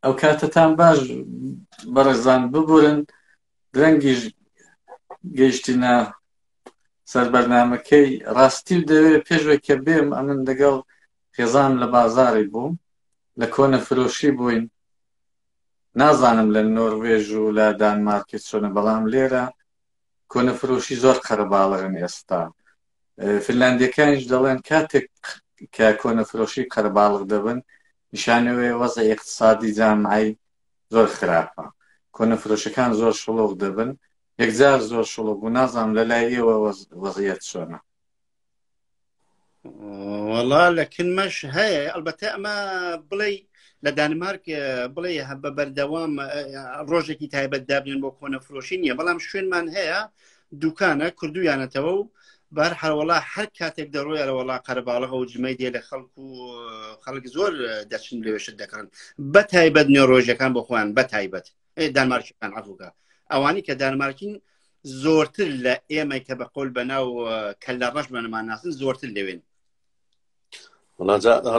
ئەو کاتتان باش بەڕێزان ببورن درەنگیش گەیشتینە سەر بەرنامەکەی ڕاستی و دەوێت پێشوە کە بێم ئەمن لەگەڵ خێزان لە بازاڕی بووم لە کۆنە فرۆشی بووین نازانم لە نۆروێژ و لە دانمارکێ چۆنە بەڵام لێرە کۆنە فرۆشی زۆر قەرەباڵغن ئێستا فنلاندیەکانیش دەڵێن کاتێک کە کۆنە فرۆشی قەرەباڵغ دەبن نیشانەوەی وەزعی اقتصادی جامعەی زۆر خراپە کۆنە فرۆشەکان زۆر شڵۆغ دەبن یەکجار زۆر شڵۆغ بوو نازانم لە لای ئێوە وەزعیەت چۆنە وەڵا لە کنمەش هەیە ئەلبەتە ئەمە بڵێ لە دانمارک بڵێ بە بەردەوام ڕۆژێکی تایبەت دابنێن بۆ کۆنە فرۆشی نییە بەڵام شوێنمان هەیە دوکانە کردویانەتەوە و بەر هەروەڵا هەر کاتێک دەڕۆیە لە وەڵا قەرەباڵغە و جمەی دێ لە خەڵک زۆر دەچن لێوێشت دەکەن بە تایبەت نێڕۆژەکان بۆ خۆیان بە تایبەت دانمارکیەکان عەفوکە ئەوانی کە دانمارکین زۆرتر لە ئێمە کە بە قۆل بەناو کەللە ڕەشمانەمان ناسن زۆرتر لەوێن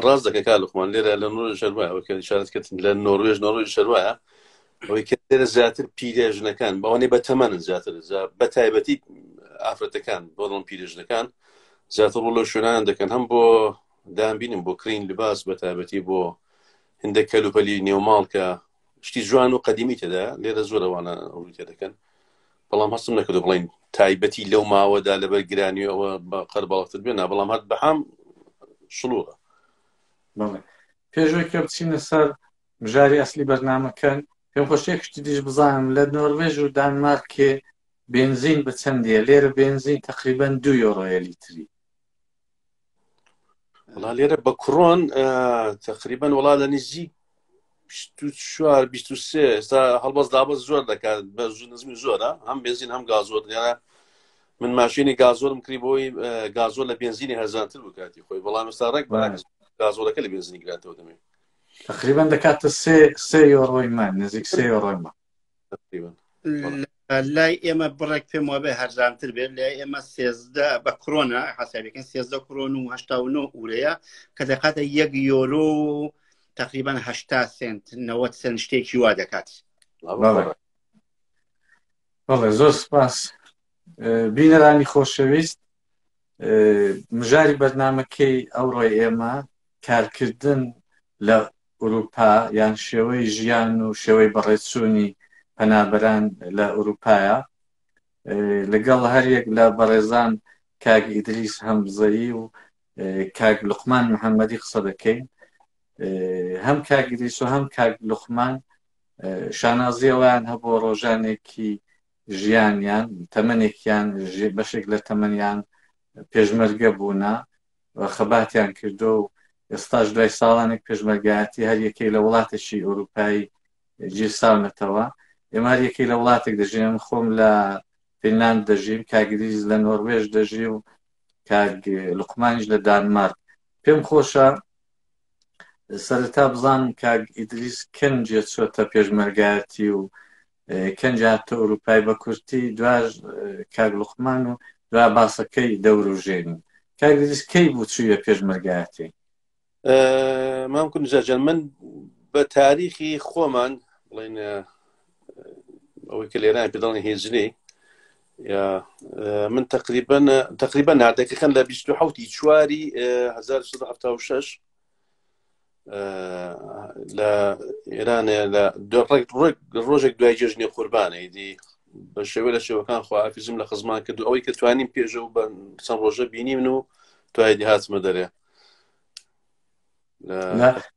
ڕاز دەکە کاڵخمان لێرە لە نۆر شەروایە کە شارەتکردن لە نۆروێژ شەروایە ئەوەی کە لێرە زیاتر پیرێژنەکان بەوانەی بە تەمەنن زیاتر بە تایبەتی ئافرەتەکان بۆڵم پیرێژنەکان زیاتر ڕۆ لە شوێنان دەکەن هەم بۆ دامبینم بۆ کڕین لباس بە تایبەتی بۆ هەندێک کەلوپەلی نێوماڵ کە شتی جوان و قەدیمی تێدا لێرە زۆرەوانە ئەوروی تێدەکەن بەڵام هەستم نەکردو بڵین تایبەتی لەو ماوەدا لەبەر گرانی ئەوە بە قەرەباڵغتر بێنە بەڵام هەر بەهام شلوغە پێشوەی کە بچینە سەر بژاری ئەسلی بەرنامەکەن پێم خۆشیە شتی دیش بزانم لە نۆروێژ و دانمارکێ بێنزین بە چەندیە لێرە بێنزین تقریبەن 2 یۆڕۆیە لیتری وڵا لێرە بە کڕۆن تقریبەن وڵا لە نزیک 24 23 ئێستا هەڵبەست دابەست زۆر دەکات بە نزمی زۆرە هەم بێنزین هەم گازۆر لێرە من ماشینی گازۆرم کڕی بۆی گازۆر لە بێنزینی هەرزانتر بوو کاتی خۆی بەڵام ئێستا ڕێک گازۆرەکە لە بێنزینی گراتەوە دەمێ تقریبا دەکاتە 3 یۆڕۆی مان نزیک 3 یۆڕۆی مان لای ئێمە بڕێک پێم وابێ هەرزانتر بێت لای ئێمە 13 بە کڕۆنە حسابەکەن 13 کڕۆن و 89 ئورەیە کە دەکاتە 1 یۆرۆ و تقریبا 80 سنت 90 سنت شتێکی وا دەکات بەڵێ زۆر سپاس بینەرانی خۆشەویست مژاری بەرنامەکەی ئەوڕۆی ئێمە کارکردن لە ئوروپا یان شێوەی ژیان و شێوەی بەڕێچوونی پەنابەران لە ئوروپایە لەگەڵ هەریەک لە بەڕێزان کاک ئیدریس هەمزەیی و کاک لوقمان محەممەدی قسە دەکەین هەم کاک ئیدریس و هەم کاک لوقمان شانازیەوەیان هەبوو ڕۆژانێکی ژیانیان تەمەنێکیان بەشێک لە تەمەنیان پێشمەرگە بوونا خەباتیان کردو و ئێستاش دوای ساڵانێک پێشمەرگایەتی هەر یەکەی لە وڵاتێکی ئەوروپایی گیرساونەتەوە ئێمە هەر یەکەی لە وڵاتێک دەژین خۆم لە فینلاند دەژیم کاک ئیدریس لە نۆروێژ دەژی و کاک لوقمانیش لە دانمارک پێم خۆشە سەرەتا بزانم کاک ئیدریس کەنجێ چۆتە پێشمەرگایەتی و کەنج هاتە ئەوروپای بە کورتی دواش کاک لوقمان و دوا باسەکەی دەوروژێنین کاک ئیدریس کەی بوو چوویە پێشمەرگایەتی مامکن نجاجان من بە تاریخی خۆمان بڵێن ئەوەی کە لێران پێ دەڵێن هێزنەی من تقریبا نردەکەکەن لە 27 چواری 1976 لە ئێرانە لە ڕۆژێک دوای جێژنی قوربانە دی بە شێوە لە شێوەکان خواحافیزم لە خزمان کردو ئەوەی کە توانیم پێشە و بە چەند ڕۆژە بینیم و توای دی هاتمە دەرێ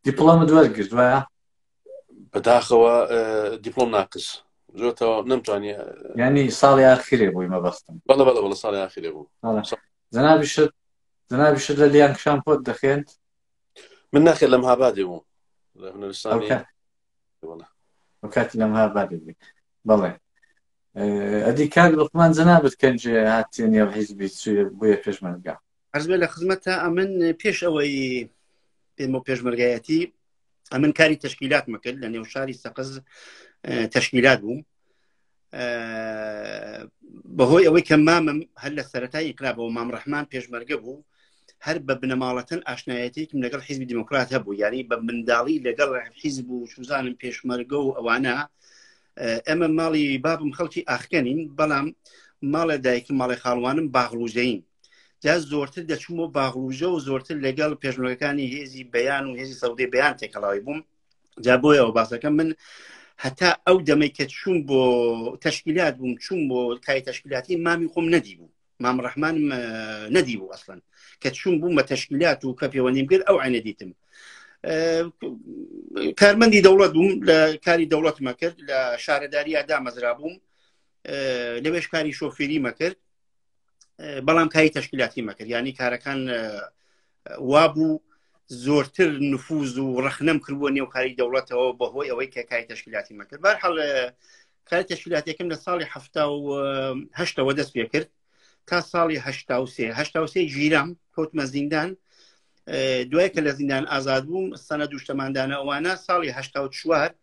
دیپلۆمت وەرگرت وایە بەداخەوە دیپلۆم ناقص زۆرتەوە نەمتوانی ینی ساڵی ئاخیرێ بووی مەبەستم بەڵە ساڵی ئاخیرێ بوو جەنابیشت لە لیان کشامپۆت دەخێنت من ناخێت لە مەهابادێ بوو لە هونەرستانی ئەو کاتی لە مەهابادێ بووی بەڵێ ئەدی کاک لوقمان جەنابەت کەنجێ هاتیێنە حیزبی چوویە بوویە پێشمەرگا عەرز بێ لە خزمەتە ئەمن پێش ئەوەی پێمە پێشمەرگایەتی ئەمن کاری تەشکیلات مەکرد لە نێو شاری سەقز تەشکیلات بووم بەهۆی ئەوەی کە مامم هەر لە سەرەتای ئینقلابەوە مام ڕەحمان پێشمەرگە بوو هەر بە بنەماڵەتەن ئاشنایەتێکم لەگەڵ حیزبی دیموکرات هەبوو، یعنی بە منداڵی لەگەڵ حیزب و چوزانم پێشمەرگە و ئەوانە. ئەمە ماڵی بابم خەڵکی ئاخکەنین، بەڵام ماڵە دایکم ماڵی خاڵوانم باغڵوژەین. جا زۆرتر دەچوومەوە باغڵوژە و زۆرتر لەگەڵ پێشمەرگەکانی هێزی بەیان و هێزی سەودەی بەیان تێکەڵاوی بووم. جا بۆیەوە باسەکەم من هەتا ئەو دەمەی کە چوون بۆ تەشکیلات بووم، چوون بۆ کای تەشکیلاتی مامی خۆم نەدی بوو، مام ڕەحمانم نەدی بوو ئەسڵەن، کە چوون بووم بە تەشکیلات و کە پەیوەندیم کرد ئەو عینە دیتم. کارمەندی دەوڵەت بووم، لە کاری دەوڵەتمە کرد، لە شارەداریە دامەزرا بووم، لەوێش کاری شۆفێری مەکرد، بەڵام کاری تەشکیلاتی مەکرد. یعنی کارەکان وابوو زۆرتر نفوز و ڕەخنەم کردووە نێو کاری دەوڵەتەوە بەهۆی ئەوەی کە کاری تەشکیلاتی مەکرد. بەرحەڵ کاری تەشکیلاتیەکەم لە ساڵی 1970ەوە دەست پێ کرد تا ساڵی 1983 ژیرام کەوتمە زیندان. دوای کە لە زیندان ئازاد بووم، سەنە دووشتەماندانە ئەوانە ساڵی 1984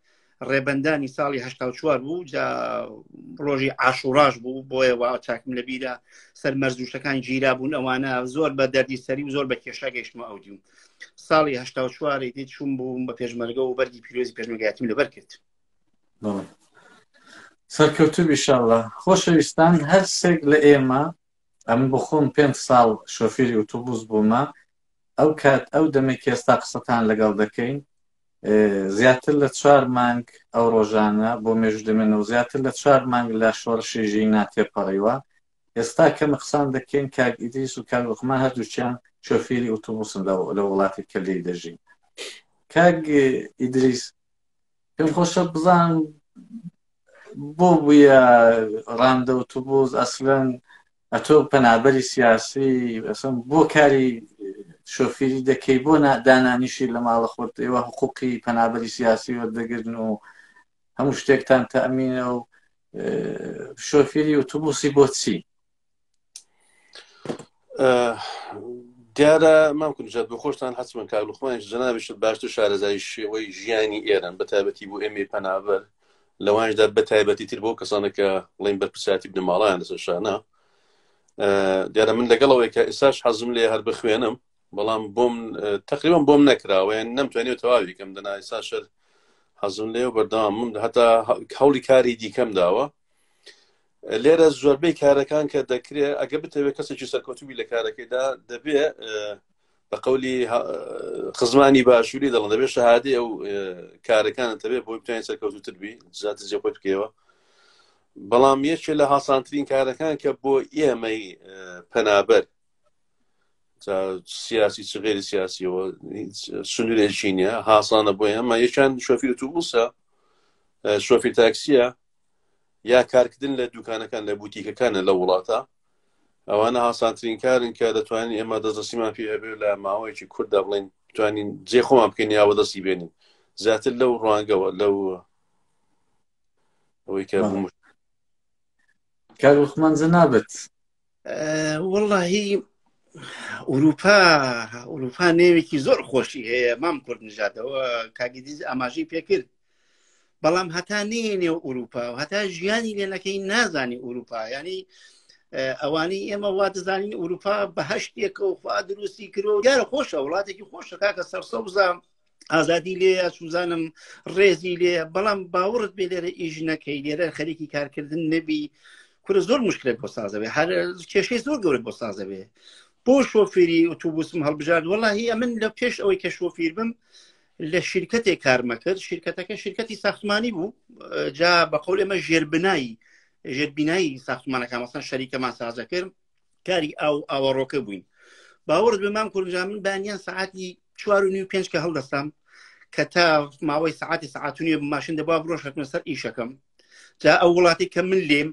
ڕێبەندانی ساڵی 1984 بوو، جا ڕۆژی عاشوڕاش بوو، بۆیەوە چاکم لە بیرە سەرمەرزوشەکان گیرا بوون، ئەوانە زۆر بە دەردی سەری و زۆر بە کێشە گەیشتمە ئەو دیوم. ساڵی 1984 دی چوون بووم بە پێشمەرگە و بەرگی پیرۆزی پێشمەرگایەتیم لەبەر کرد. سەرکەوتوو ئینشاڵڵا. خۆشەویستان، هەر سێک لە ئێمە، ئەم بخۆم 5 ساڵ شۆفێری ئۆتۆبوس بوومە، ئەو کات ئەو دەمێک ئێستا قسەتان لەگەڵ دەکەین زیاتر لە 4 مانگ ئەو ڕۆژانە بۆ مێژ دەمێنەوە، زیاتر لە 4 مانگ لە شۆڕشی ژینە تێپەڕیوە. ئێستا کەمە قسان دەکەین کاک ئیدریس و کاک لوقمان هەردووچیان شۆفێری ئۆتۆبوسن لە وڵاتی کە لێی دەژین. کاک ئیدریس، پێم خۆشە بزانم بۆ بوویە ڕاندە ئۆتۆبوس ئەسڵەن ئەتۆ پەنابەری سیاسی ئەسڵەن بۆ کاری شۆفێری دەکەی، بۆ دانانیشی لە ماڵە خۆت ئێوە حقوقی پەنابەری سیاسی وەردەگرن و هەموو شتێکتان تەئەمینە و شۆفێری ئۆتۆبوسی بۆچی؟ دیارە مامکن جات بۆ خۆشتان حەچمن کاک لوقمانیش جەنابیشت باشتر شارەزای شێوەی ژیانی ئێران بە تایبەتی بۆ ئێمەی پەنابەر لەوانشدا بە تایبەتی تر بۆ کەسانە کە بڵین بەرپرسیاتی بنەماڵیان لەسەر شانە. دیارە من لەگەڵەوەی کە ئێستاش حەزم لێ هەر بخوێنم، بەڵام بۆم تقریبان بۆم نەکراوە، یان نەمتوانێت تەواوی کەم دەنا ئێستاشر حەزم لێ و بەردەوامم هەتا هەوڵی کاری دیکەم داوە. لێرە زۆربەی کارەکان کە دەکرێت ئەگە بتەوێت کەسێکی سەرکەوتوبی لە کارەکەیدا دەبێت بە قەولی خزمانی باشووری دەڵێن دەبێت شەهادەی ئەو کارەکانت دەبێت بۆی بتوانێت سەرکەوتوتر بی زیاتر جێ خۆت بکەوە. بەڵام یەکێ لە هاسانترین کارەکان کە بۆ ئێمەی پەنابەر سیاسی چ غێری سیاسیەوە سنوورێکی نییە، هاسانە بۆ ئێمە، یەکیان شۆفێر ئۆتۆبوسە، شۆفێر تاکسیە، یا کارکردن لە دوکانەکان لە بوتیکەکانە لە وڵاتە. ئەوانە هاسانترین کارن کە دەتوانین ئێمە دەستدەستیمان پێ هەبێت لە ماوەیەکی کورتدا بڵین توانین جێ خۆمان بکەین یاوە دەستی بێنین زیاتر لەو ڕوانگەوە لەو ئەوەی کە بوو. کاک لوقمان جەنابەت، وەڵڵاهی ئوروپا نێوێکی زۆر خۆشی هەیە، مام کورد نژادەوە کاگیدیز ئاماژەی پێکرد، بەڵام هەتا نێنێ ئوروپا و هەتا ژیانی لێنەکەی نازانی ئوروپا. ینی ئەوانی ئێمە وا دەزانین ئوروپا بەهەشتێکە و خوا دروستی کردەوە، دیارە خۆشە، وڵاتێکی خۆشە کاکە سەرسەوزە، ئازادی لێ چوزانم ڕێزی لێ، بەڵام باوەڕت بێ لێرە ئیژ نەکەی، لێرە خەریکی کارکردن نەبی، کورە زۆر مشکلێت بۆ سازەبێ، هەر کێشەی زۆر گەورە بۆ سازەبێ. بۆ شۆفێری ئۆتۆبوسم هەڵبژارد، وەڵاهی ئەمن لە پێش ئەوەی کە شۆفیر بم لە شرکتێک کارمە کرد، شرکتەکە شرکتی ساختمانی بوو، جا بە قەول ئێمە ژێربینایی ساختمانەکان مەسەن شەریکەمان سازە کرد، کاری ئاوەڕۆکە بووین. باوەڕت بە مام کوردجا من بەیانیان سەعاتی 4:30 کە هەڵدەستام کە تا ماوەی سەعاتی سەعاتونیە ماشین دەبا بڕۆژەکەمە سەر ئیشەکەم. جا ئەو وڵاتی کە من لێم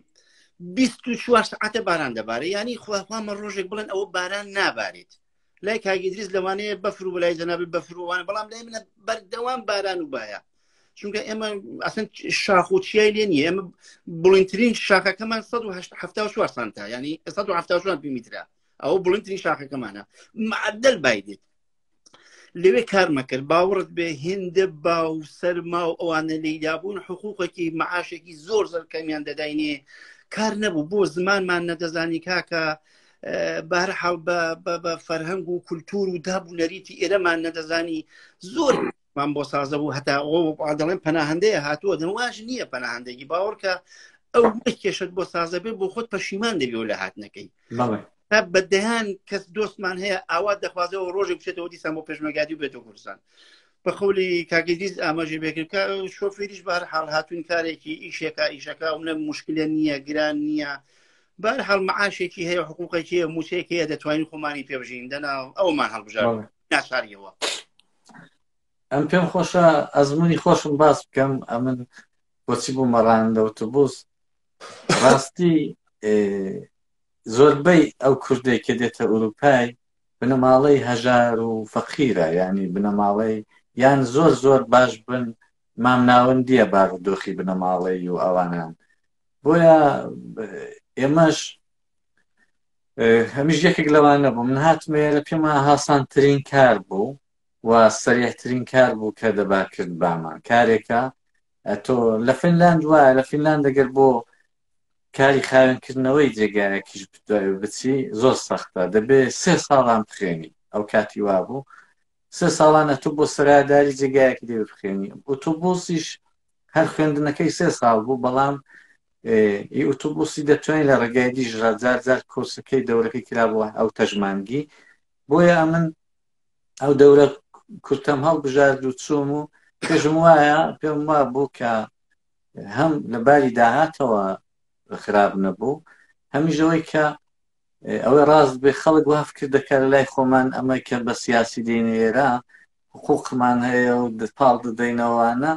24 ساعتە باران دەبارێت، ینی خواخوامە ڕۆژێک بڵێن ئەوە باران نابارێت. لای کاگیدریس لەوانەیە بەفر و بەلای جەنابێت بەفرووانە، بەڵام لای منە بەردەوام باران و باە، چونکە ئێمە ئەسن شاخ و چیای لێ نیە، ئێمە بڵینترین شاخەکەمان 174 سانتە، ینی 174 میترە، ئەوە بڵینترین شاخەکەمانە، معدل بایدێت. لەوێ کارمە کرد، باوەڕت بێ هێندە با و سەرما و ئەوانە لەیدابوون، حقوقێکی معاشێکی زۆر زەر کەمیان دەداینێ، کار نەبوو، بۆ زمانمان نەدەزانی کاکە بەهەرحاڵ بە فەرهەنگ و کولتور و دابوونەریتی ئێرەمان نەدەزانی زۆرمان بۆ سازە بوو هەتا ئەو دەڵێن پەناهەندەیە هاتووە دەواژ نییە پەناهەندێکی باوەڕکە ئەو کێشت بۆ سازە بێ بۆ خۆت پەشیمان دەبێ لە هاتنەکەی بەدەیان کەس دۆستمان هەیە ئاوا دەخوازەوە ڕۆژێک بچێتەوە دیسان بۆ پێشمەرگادی و بێتەوە کوردستان بە خەولی کاگەدیز ئاماژێ بێکرد شۆفێریش بەهەرحاڵ هاتوون کارێکی ئیشەکە ئەو مشکلە نییە گران نییە بەهەرحاڵ معاشێکی هەیە حقوقێکی هەیە موسێکی هەیە دەتوانین خۆمانی پێبژین دەنا ئەومان هەڵبژار ناشاریەوە ئەم پێم خۆشە ئەزمموی خۆشم باس بکەم ئەمن بۆچی بوو مەڕانە ئۆتۆبوس ڕاستی زۆربەی ئەو کوردێک کە دێتە ئوروپای بنەماڵەی هەژار و فەقیرە ینی بنەماڵەی یان زۆر باش بن مامناوەندیە بارودۆخی بنەماڵەی و ئەوانان بۆیە ئێمەش هەمیش یەکێک لەوانە بوو من هاتمێ لە پێما هاسانترین کار بوو و سەریحترین کار بوو کە دەبا کرد بامان کارێکە تۆ لە فینلاند وایە لە فینلاند دەگەر بۆ کاری خاوێنکردنەوەی جێگایەکیش بچی زۆر سەختە دەبێ 3 ساڵان بخێنی ئەو کاتی وا بوو 3 ساڵانە تو بۆ سەراداری جێگایەکی دێ بخێنی ئۆتۆبۆسیش هەر خوێندنەکەی 3 ساڵ بوو بەڵام ئۆتۆبۆسی دەتوانین لە ڕێگای دیژرا جار کۆرسەکەی دەورەکەی کرابووە ئەو تەژمانگی بۆیە ئەمن ئەو دەورە کورتەم هەڵبژارد و چووم و پێشم وایە پێم وا بوو کە هەم لە باری داهاتەوە خراپ نەبوو هەمیشەوەی کە ئەوەی ڕاست بێ خەڵک واف کردەکە لە لای خۆمان ئەمە کە بە سیاسی دێنێرا حقوقمان هەیە و پاڵ دەدەینەوەوانە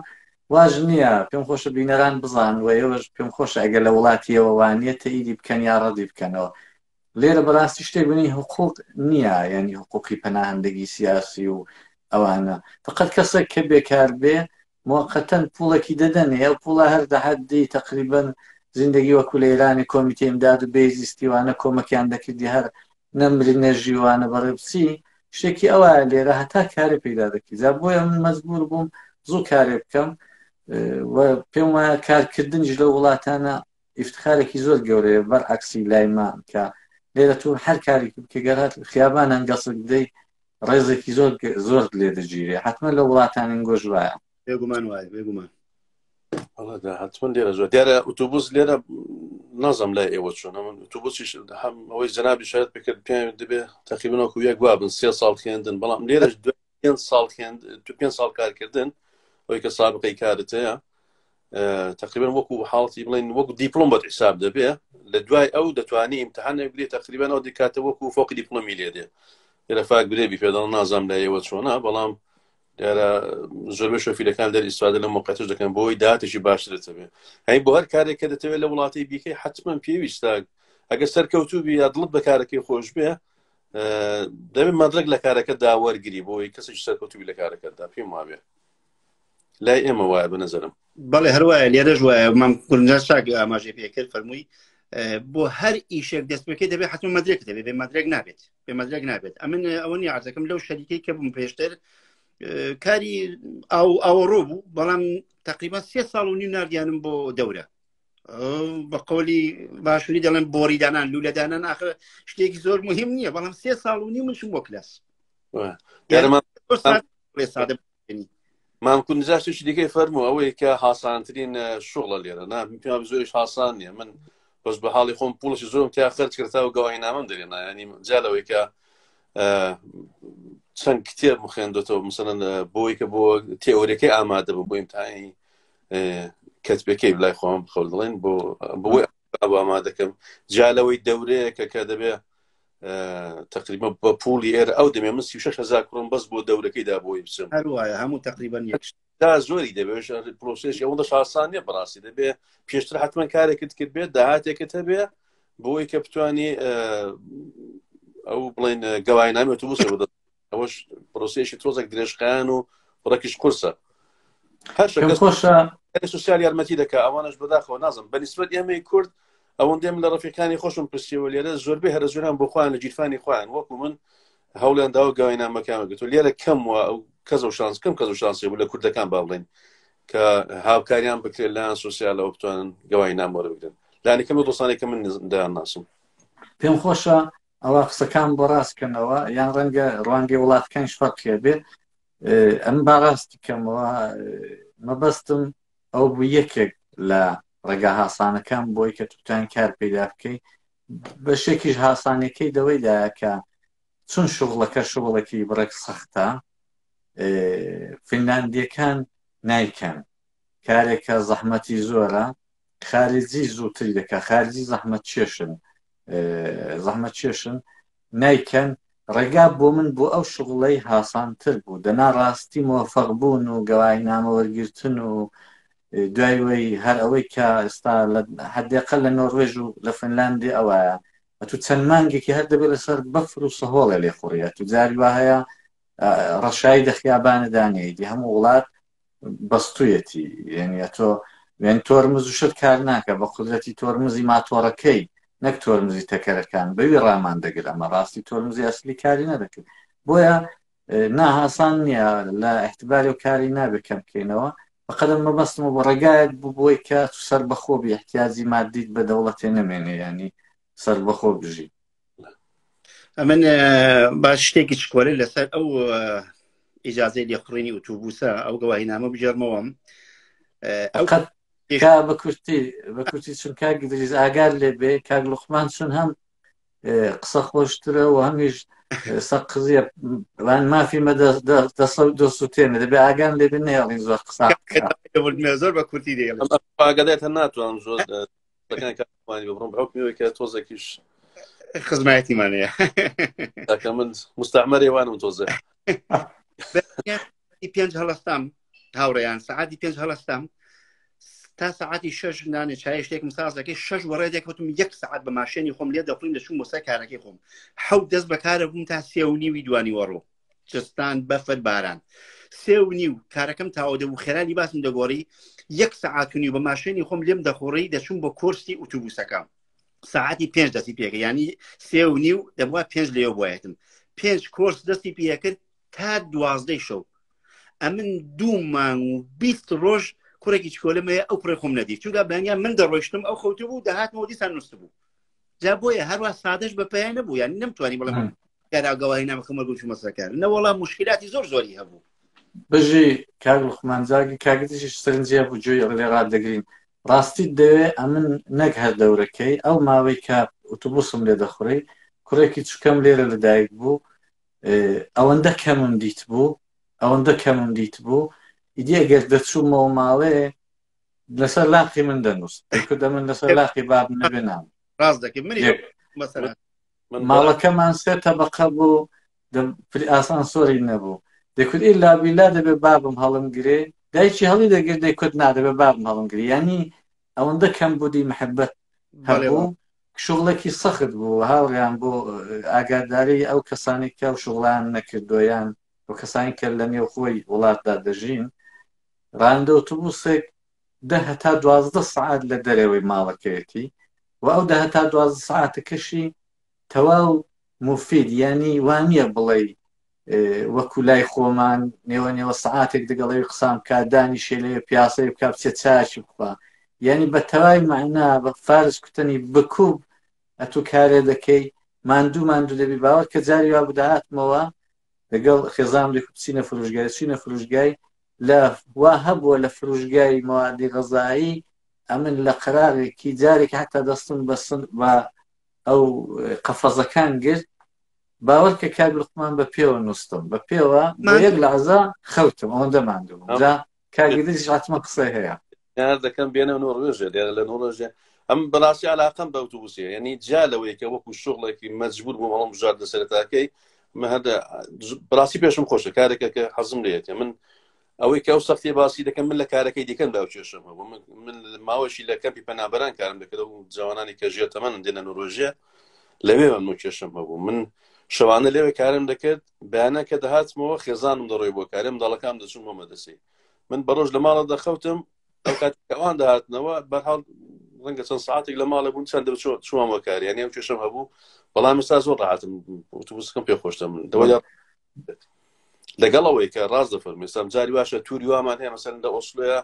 واژ نییە پێم خۆشە بینەران بزان و ئێوەش پێم خۆشە ئەگەر لە وڵاتیەوە وانێتە ئیدی بکەن یا ڕەدی بکەنەوە لێرە بەڕاستی شتێک بنی حقوق نییە ینی حقوقی پەناهەندگی سیاسی و ئەوانە فقط کەسێک کە بێکار بێ موقەتەن پوڵێکی دەدەنێ ئەو پوڵە هەر دەحەدی تقریبەن زیندگی وەکو لە ئێرانی کۆمیتێ ئیمداد و بێزیستیوانە کۆمەکیان دەکردی هەر نەمری نەژیوانە بەڕێ بچی شتێکی ئەوە لێرە هەتا کارێ پەیدا دەکەی جا بۆیە من مەجبور بووم زوو کارێ بکەم و پێم وایە کارکردنیش لە وڵاتانە ئیفتخارێکی زۆر گەورەیە بەرعەکسی لایمان کە لێرە تۆ هەر کارێکی بکە گەرات خیابان هەنگەسک بدەی ڕێزێکی زۆر لێ دەگیرێ حتمما لە وڵاتانی گۆژ وایە بێگومان وایە بێگومان حتمما لێرە زۆر دیارە ئۆتۆبوس لێرە نازم لای ئێوە چۆن من ئۆتۆبوسیش هەم ئەوەی جەنابی شاید بکرد پێیان دەبێ تقریبا وەکو یەک وا بن 3 ساڵ خوێندن بەڵام لێرەش 5 ساڵ کارکردن ئەوەی کە سابقەی کارت هەیە تقریبا وەکو حاڵەتی بڵێن وەکو دیپلۆم بەت حساب دەبێ لە دوای ئەو دەتوانی ئیمتحانێک بێت تقریبا ئەو دیکاتە وەکو فۆقی دیپلۆمی لێ دێ لێرە فاک برێبی پێداڵ نازام لای ئێوە چۆنە بەڵام دیارە زۆربەی شۆفیرەکان دەری ئیسفادە لە موقعەتش دەکەن بۆی داهاتێکی باشتر دەبێت هەین بۆ هەر کارێک کە دەتەوێت لە وڵاتی بیکەی حتمما پێویستە ئەگەر سەرکەوتوو بی یا دڵت بە کارەکەی خۆش بێ دەبێت مەدرک لە کارەکە داوەرگری بۆی کەسێکی سەرکەوتووی لە کارەکەتدا پێم وابێ لای ئێمە وایە بنەزەرم بەڵێ هەروایە لێرەش وایە مام کوردنجان شاک ئاماژەی پێکرد فەرمووی بۆ هەر ئیشێک دەست بکەی دەبێت حتمما مەدرێک دەبێت بێ مەدرێک نابێت بێ مەدرێک نابێت ئەمن ئەوە نیە عەرزەکەم لەو شەریکەی کە بووم پێشتر کاری ئاوەڕۆ بوو بەڵام تقریبا 3 ساڵ و نیم نردیانم بۆ دەورە بە قۆلی باشووری دەڵێن بۆریدانان لولەدانان ئاخر شتێکی زۆر مهم نییە بەڵام 3 ساڵ و نیمشم بۆ کلاس مامکو نجاشتێکی دیکەی فەرموو ئەوەی کە هاسانترین شغڵە لێرە پێم زۆریش هاسان نییە من بەس بە حاڵی خۆم پوڵشی زۆرم تیا خەرج کردتا و گەواهینامەم دەرێنا ینی جالەوەی کە چەند کتێب خوێندۆتەوە مثلەن بۆی کە بۆ تێئۆریەکەی ئامادە بوو بۆ ئیمتحانی کەتبەکەی بلای خۆم بخەڵ دەڵێن بۆی ئامادەکەم جالەوەی دەورەیەکە کە دەبێ تقریبا بە پوڵی ئێرە ئەو دەمێ من 36,000 کڕۆن بەس بۆ دەورەکەیدا بۆی بچم هەروایە هەموو تقریبا تا زۆری دەبێت پرۆسێش ئەوەندەش ئاسان نیە بەڕاستی دەبێ پێشتر حتمما کارێکت کرد بێت داهاتێکت هەبێ بۆی کە بتوانی ئەو بڵێن گەواهینامە ئۆتۆبوسێ بدەیت ئەوەش پرۆسێشی تۆزێک درێژخایان و ڕێکیش قورسە هەر سوسیال یارمەتی دەکا ئەوانش بەداخەوە نازم بەنسبەت ئێمەی کورد ئەوەندێم لە ڕەفیقانی خۆشم پرسیەوە لێرە زۆربەی هەرە زۆران بۆ خۆیان لە جیرفانی خۆیان وەکو من هەوڵیانداوە گەواهینامەکانمە گرتووە لێرە کەم وە ئەو کەس و شانس کەم کەس و شانسی بوو لە کوردەکان با بڵێن کە هاوکاریان بکرێت لایەن سۆسیالەوە بتوانن گەواهینامە وەربگرن لایەنی کەم دۆستانێک کە من دایان ناسم پێم خۆشە ئەوە قسەکان بۆ ڕاستکەنەوە یان ڕەنگە ڕوانگەی وڵاتەکانیش فەرقیە بێ ئەم باڕاستی کەمەوە مەبەستم ئەو بوو یەکێک لە ڕێگا هاسانەکان بۆی کە توتان کار پەیدا بکەی بەشێکیش هاسانەکەی دەوەیدایە کە چون شغڵەکە شغڵێکی بڕێک سەختە فینلاندیەکان نایکەن کارێکە زەحمەتی زۆرە خارجی زووتری دەکە خارجی زەحمەت چێشن نایکەن ڕێگا بۆ من بۆ ئەو شغڵەی هاسانتر بوو دەنا ڕاستی مۆفەق بوون و گەواهینامە وەرگرتن و دوایەوەی هەر ئەوەی کە ئێستا حدێقە لە نۆروێژ و لە فنلاندی ئەوەیە تو چەند مانگێکی هەر دەبێت لەسەر بەفر و سەهۆڵە لێ خوڕیە تو جاری وا هەیە ڕەشایی دەخیابانە دانێیدی هەموو وڵات بەستویەتی یعنی تۆ وێن تۆرمز و شت کار ناکە بە قودرەتی تۆرمزی ماتۆڕەکەی نەک تۆرمزی تەکەرەکان بەوی ڕامان دەگرێت ئەمە ڕاستی تۆرمزی ئەسلی کاری نەدەکرد بۆیە ناهاسان نییە لە احتیباری و کاری نابێت کەم بکەینەوە بەقەدەم مەبەستمە بۆ ڕێگایەک بوو بۆی کە تو سەر بەخۆ بی احتیاجی مادیت بە دەوڵەتێ نەمێنێ ینی سەر بەخۆ بژی من باش شتێکی چکۆرە لەسەر ئەو ئیجازەی لێخڕینی ئۆتۆبوسە ئەو گەواهینامە بژێرمەوەم بە کورتی چون کاگی دریز ئاگار لێ بێ کاگ لوقمان چون هەم قسە خۆشترە و هەمیش سەقزیە وان مافی مە دەسووتێنە دەبێ ئاگان لێ بێ نێڵین زۆر قسە زۆر بە کورتی دێ ئاگادایت هەر ناتوانم زۆر کانی بڕم بەحکمیەوەی کە تۆزێکیش خزمەتیمانەیە من مستعمەرێوانم تۆزە 5 هەڵەستام هاوڕێیان سعاتی 5 هەڵەستام تا ساعتی 6 نانێ چای شتێکم سازەکەی 6 وەڕێ دێکوتم 1 ساعت بە ماشێنی خۆم لێ دەخڵین دەچوم بۆ سەر کارەکەی خۆم حەوت دەست بەکارە بووم تا 3:30 دوانی وەڕۆ جستان بەفر باران 3:30 کارەکەم تاوە دەبوو خێرانی باسم دەگۆڕی 1 ساعت و نیو بە ماشێنی خۆم لێم دەخۆڕی دەچوم بۆ کۆرسی ئۆتۆبوسەکەم ساعتی 5 دەستی پێکە ینی 3:30 دەبووە 5 لێو بۆایەتم 5 کۆرس دەستی پێکرد تا 12 شەو ئەمن 2 مانگ و 20 ڕۆژ کوڕێکی چکۆلمەیە ئەو کوڕی خۆم نەدی چونکە بەیان من دەڕۆیشتم ئەو خەوتو بوو دەهاتمەوە دیسان نووسست بوو جا بۆیە هەروە سادەش بە پێیان نەبوو یانی نەمتوانی بڵێم کاراگەواهینامە خەمەر گوچ مەسەکار نەوەڵام مشکلاتی زۆری هەبوو بژی کاگ لوقمانجاگی کاگتیشی سەرنجیا بوو جوی لێ ڕاددەگرین ڕاستی دەوێ ئەمن نەک هەر دەورەکەی ئەو ماوەی کە ئۆتۆبوسم لێ دەخوڕی کوڕێکی چکەم لێرە لەدایک بوو ئەوەندە کەمم دیت بوو ئیدی ئەگەر دەچوومەوە ماڵێ لەسەر لاقی من دەنووست کودە من لەسەر لاقی باب نەبێنام ڕاست دەکەی منی ماڵەکەمان 3 تەبەقە بوو ئاسانسۆری نەبوو دەکوت ئیلا بیلا دەبێ بابم هەڵم گرێ دایکی هەڵی دەگرت دەیکوت نادەبێ بابم هەڵم گری ینی ئەوەندە کەم بوودی محەبەت هەبوو شغڵێکی سەخت بوو هاوڕیان بۆ ئاگاداری ئەو کەسانی کە و شغڵیان نەکردویان بۆ کەسانی کە لە نێو خۆی وڵاتدا دەژین ڕاندە ئۆتۆبوسێک 10 تا 12 سعات لە دەرەوەی ماڵەکەیەتی و ئەو 10 تا 12 سعاتەکەشی تەواو مفید ینی وانە بڵێ وەکو لای خۆمان نێوە سعاتێک دەگەڵەوەی قسام کادانی شێلەیە پیاسەی بکە بچێ چاچی بخوا ینی بە تەواوی معنا بە فارس کوتنی بکوب ئەتو کارێ دەکەی ماندوو دەبی باوەڕ کە جاری وا بوداهاتمەوە لەگەڵ خێزام لێ چینە فروشگای لە وا هەبووە لە فروشگای موادی غەزایی ئەمن لە قەرارێکی جارێکی حتا دەستم بە ئەو قەفەزەکان گرت باوەڕ کە کاگ لوقمان بە پێوە نووسم بە پێوە یەک لەعزا خەوتم ئەوەندە ماندوو جا کاگیدیش حتممە قسەی هەیە یان دەکەم بێنە نۆڕوێژە لێرە لە نۆڕۆژە ئەم بەڕاستی علاقەم بە ئۆتۆبوسیە یعنی جا لەوەی کە وەکو شغڵێکی مەجبور بووم هەڵم بژار لە سەرەتاکەی بەڕاستی پێشم خۆشە کارێکە کە حەزم لێیەتە من ئەوەی کە ئەو سەختی باسی دەکەم من لە کارەکەی دیکەم باوکێشم هەبوو من ماوەشی لە کەمپی پەنابەران کارم دەکرد و جوانانی کە ژێر تەمەنن دێنە نۆڕۆژیە لەوێ من کێشم هەبوو من شەوانە لێوێ کارم دەکرد بەیانە کە دەهاتمەوە خێزانم دەڕۆی بۆ کارم دەڵەکەم دەچوم بۆ مەدرسەی من بەڕۆژ لە ماڵە دەخەوتم ئەو کاتەوان دەهاتنەوە بەرحاڵ ڕەنگە چەند ساعتێک لە ماڵە بوون چەند چوامەوە کاری یعنی ئەو کێشم هەبوو بەڵام ئێستا زۆر ڕاحەتم ئۆتۆبوسەکەم پێخۆشتە من دەوای لەگەڵەوەی کە ڕاست دەفەرمی ئێستا جاری باشە تووری وامان هەیە مەسەلەن لە ئۆسلۆیە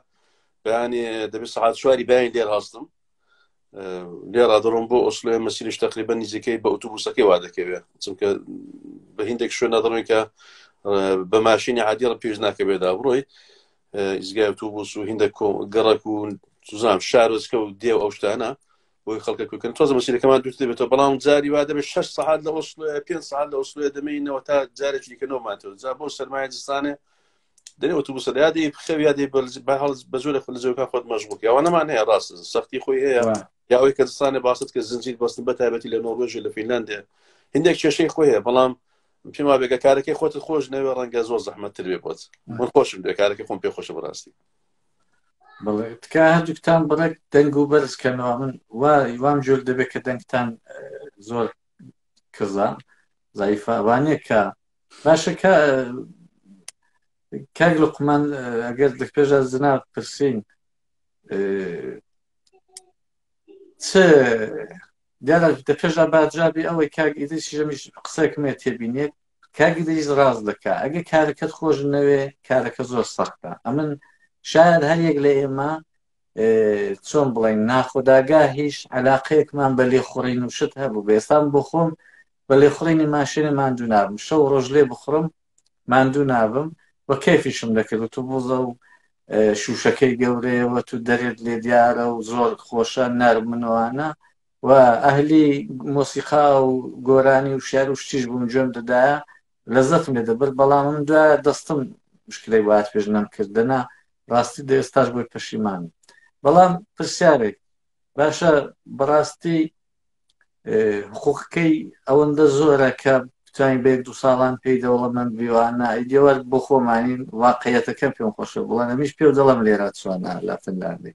بەیانی دەبێت سەعات 4 بەیانی لێر هەستم لێرا دەڕۆم بۆ ئۆسلۆ مەسیرش تقریبا نزیکەی بە ئۆتۆبوسەکەی وا دەکەوێت چونکە بە هیندێک شوێنە دەڕۆین کە بە ماشینی عادی ڕە پێش ناکەوێدا بڕۆی ئیزگای ئۆتۆبوس و هیندە گەڕک و سوزام شارۆچکە و دێو ئەو شتانە بۆی خەڵکە کوکن تۆزە مەسیرەکەمان دوت دەبێتەوە بەڵام جاری وا دەبێت 6 ساعات لە ئۆسلۆ 5 ساعات لە ئۆسلۆ دەمەینەوە تا جارێکی کەنەوەماتەوە جا بۆ سەرمایە جستانێ دەنێ ئۆتۆبوسە یادی خەوی یادی بە زۆر لە جەوەکان خۆت مەژبوو ئەوانەمان هەیە ڕاست سەختی خۆی هەیە یا ئەوەی کە دستانێ باست کە زنجیر بەستن بە تایبەتی لە نۆروێژ لە فینلاندیا هیندێک کێشەی خۆی هەیە بەڵام پێم وا بێگە کارەکەی خۆتت خۆش نەوێ ڕەنگە زۆر زەحمەتتر بێ بۆت من خۆشم دێ کارەکەی خۆم پێ خۆشە بەڕاستی بەڵێ تکا هەردووکتان بڕێک دەنگ و بەرزکەنەوە من وام جۆر دەبێت کە دەنگتان زۆر کزان زایفە وانێ کە باشە کاک لوقمان ئەگەر لە پێشە زنا پرسین چ دیارە دە پێشە باجابی ئەوەی کاک ئیدریسی ژەمیش قسەکمێ تێبینێت کاک ئیدریس ڕاز دەکا ئەگە کارەکەت خۆش نەوێ کارەکە زۆر سەختە ئەمن شاید هەرێک لە ئێمە چۆن بڵێن ناخوداگا هیچ عەلاقەیەکمان بە لێخوڕین و شت هەبوو بە ئێستان بۆ خۆم بە لێخوڕینی ماشینە ماندوو نابم شەو ڕۆژ لێ بخڕم ماندوو نابم بە کەیفیشم دەکرد و بۆزە و شوشەکەی گەورەیەوە تو دەرێت لێ دیارە و زۆر خۆشە نەرمنەوانە و ئەهلی مۆسیقا و گۆرانی و شێر و شتیش بووم گوێم دەدایە لەزەتم لێ دەبرد بەڵام من دوایە دەستم مشکلەی وات پێش نەمکردنە ڕاستی ئێستاش بۆی پەشیمانم بەڵام پرسیارێک باشە بەڕاستی حقوقەکەی ئەوەندە زۆرە کە بتوانین بە 1-2 ساڵان پێی دەوڵەمەند بیوانە ئیدێوەر بۆ خۆمانین واقعیەتەکەم پێم خۆشە بڵێن ئەمیش پێ دەڵم لێرە چۆنە لە فنلاندی